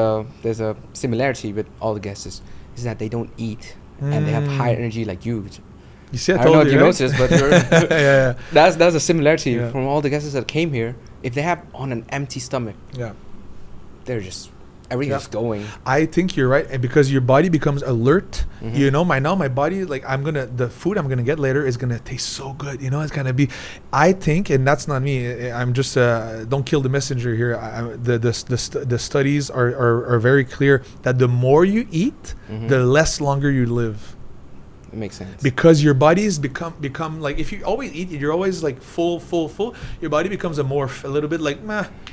S1: a similarity with all the guests is that they don't eat and they have high energy like you.
S2: You see, I
S1: don't know if you
S2: right?
S1: noticed, but
S2: yeah.
S1: That's a similarity from all the guests that came here. If they have on an empty stomach, they're just everything's going. I
S2: think you're right, and because your body becomes alert. My body, like the food I'm gonna get later is gonna taste so good. It's gonna be. I think, and that's not me. I'm just don't kill the messenger here. The studies are very clear that the more you eat, the less longer you live.
S1: It makes sense.
S2: Because your body's become like, if you always eat, you're always like full. Your body becomes a little bit like,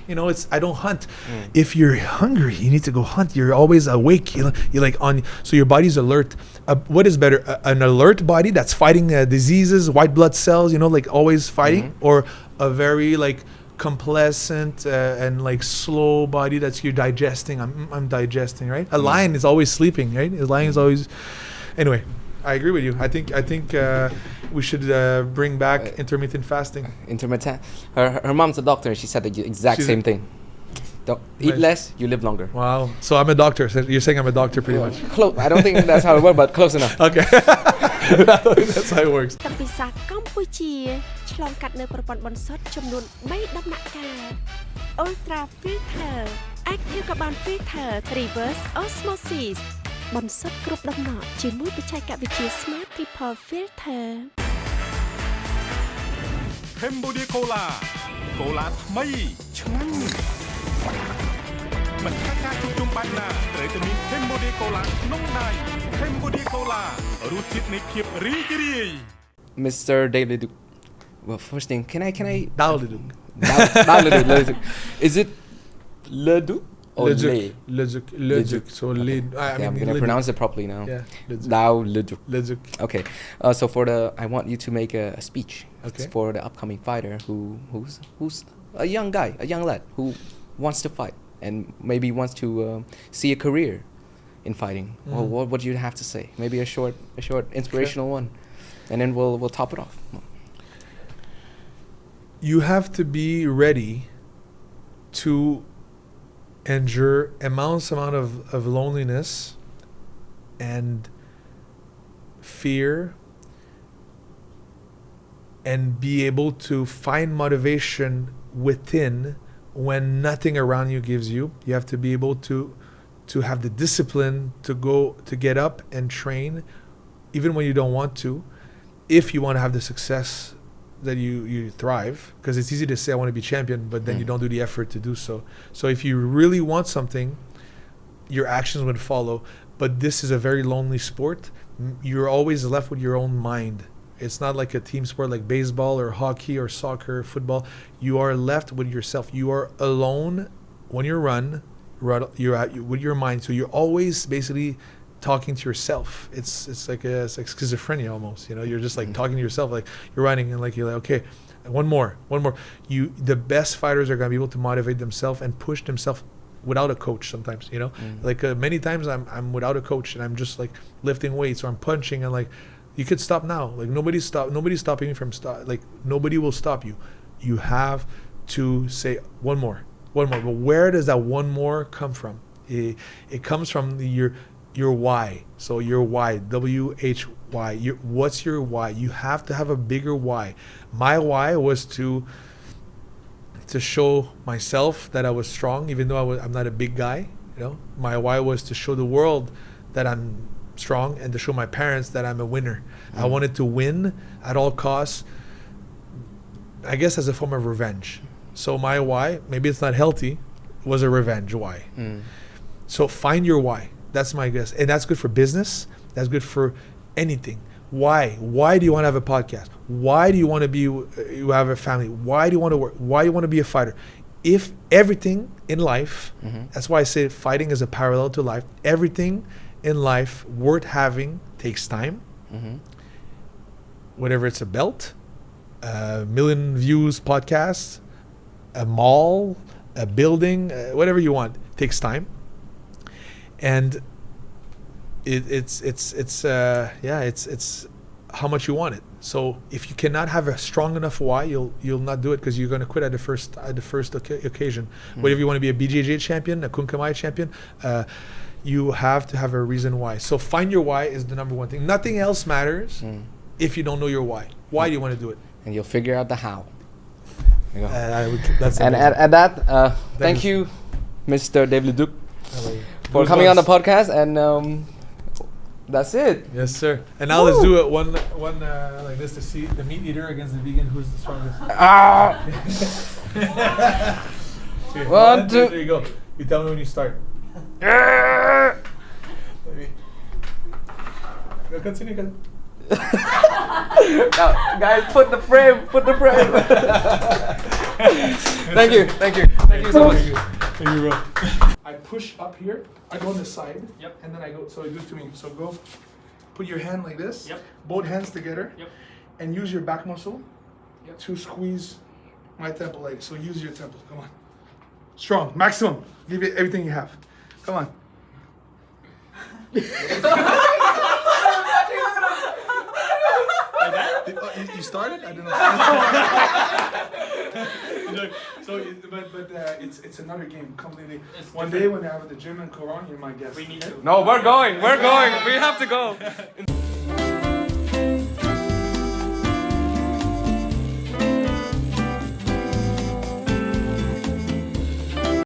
S2: it's, I don't hunt. If you're hungry, you need to go hunt. You're always awake. You're like on, so your body's alert. What is better, an alert body that's fighting diseases, white blood cells, like always fighting, or a very like complacent and like slow body that's you're digesting. I'm digesting, right? A lion is always sleeping, right? A lion is always, anyway. I agree with you. I think we should bring back intermittent fasting.
S1: Intermittent. Her mom's a doctor, and she said the exact same thing. Don't eat less, you live longer.
S2: Wow. So I'm a doctor. So you're saying I'm a doctor, pretty much.
S1: Close. I don't think that's how it works, but close enough.
S2: Okay. That's how it works.
S4: ទឹកពិសាកម្ពុជាឆ្លងកាត់នៅប្រព័ន្ធបន្សុទ្ធចំនួន3ដំណាក់កាល Ultra Filter Active Carbon Filter Reverse Osmosis បន្សុទ្ធគ្រប់ដំណក់ជាមួយបច្ចេកវិទ្យា Smart Triple Filter
S3: Cambodia Cola កូឡាថ្មីឆ្ងាញ់ មិនថាការជួបជុំបែបណាត្រូវតែមាន Cambodia Cola ក្នុងដៃ Cambodia Cola រសជាតិនៃភាពរីករាយ
S1: Mr. Leduc. Well, first thing, can I
S2: Dao Leduc.
S1: Leduc. Is it Leduc or
S2: Leduc. So lead.
S1: Okay, I'm gonna pronounce it properly now.
S2: Yeah.
S1: Leduc.
S2: Leduc.
S1: Okay. So I want you to make a speech.
S2: Okay.
S1: It's for the upcoming fighter who's a young guy, a young lad who wants to fight and maybe wants to see a career in fighting. Well, what do you have to say? Maybe a short inspirational one, and then we'll top it off.
S2: You have to be ready to endure immense amount of loneliness and fear, and be able to find motivation within when nothing around you gives you. You have to be able to have the discipline to get up and train even when you don't want to, if you want to have the success that you thrive. Because it's easy to say I want to be champion, but then you don't do the effort to do so. So if you really want something, your actions would follow. But this is a very lonely sport. You're always left with your own mind. It's not like a team sport like baseball or hockey or soccer or football. You are left with yourself. You are alone when you run. You're with your mind. So you're always basically talking to yourself. It's like schizophrenia almost. You know, you're just like talking to yourself. Like you're running and like you're like, okay, one more. The best fighters are gonna be able to motivate themselves and push themselves without a coach sometimes. You know, like many times I'm without a coach and I'm just like lifting weights or I'm punching and like. You could stop now. Like nobody's stopping you from like nobody will stop you. You have to say one more. But where does that one more come from? It comes from your why. So your why, WHY. What's your why? You have to have a bigger why. My why was to show myself that I was strong, even though I'm not a big guy. You know, my why was to show the world that I'm strong and to show my parents that I'm a winner. I wanted to win at all costs, I guess as a form of revenge. So my why, maybe it's not healthy, was a revenge why. So find your why. That's my guess. And that's good for business. That's good for anything. Why? Why do you want to have a podcast? Why do you want to you have a family? Why do you want to work? Why do you want to be a fighter? If everything in life, that's why I say fighting is a parallel to life. Everything in life worth having takes time. Whatever it's a belt, a million views podcast, a mall, a building, whatever you want, takes time. And it's how much you want it. So if you cannot have a strong enough why, you'll not do it because you're going to quit at the first occasion. But if you want to be a BJJ champion, a Kunkamai champion, you have to have a reason why. So find your why is the number one thing. Nothing else matters if you don't know your why. Why do you want to do it?
S1: And you'll figure out the how. There you go.
S2: That's
S1: and at that, thank you, Mr. Leduc, for coming on the podcast. And that's it.
S2: Yes, sir. And now let's do it one like this to see the meat eater against the vegan. Who's the strongest? One, two. There you go. You tell me when you start. Continue.
S1: Now, guys, put the frame. Thank you so much.
S2: Thank you, bro. I push up here. I go on the side.
S5: Yep.
S2: And then I go. So do it to me. So go. Put your hand like this.
S5: Yep.
S2: Both hands together.
S5: Yep.
S2: And use your back muscle.
S5: Yep.
S2: To squeeze my temple leg. So use your temple. Come on. Strong. Maximum. Give it everything you have. Come on. You started? I don't know. So, it's another game completely. One day when I have at the gym in Quran, you're my guest.
S5: We need to.
S1: No, we're going. We have to go.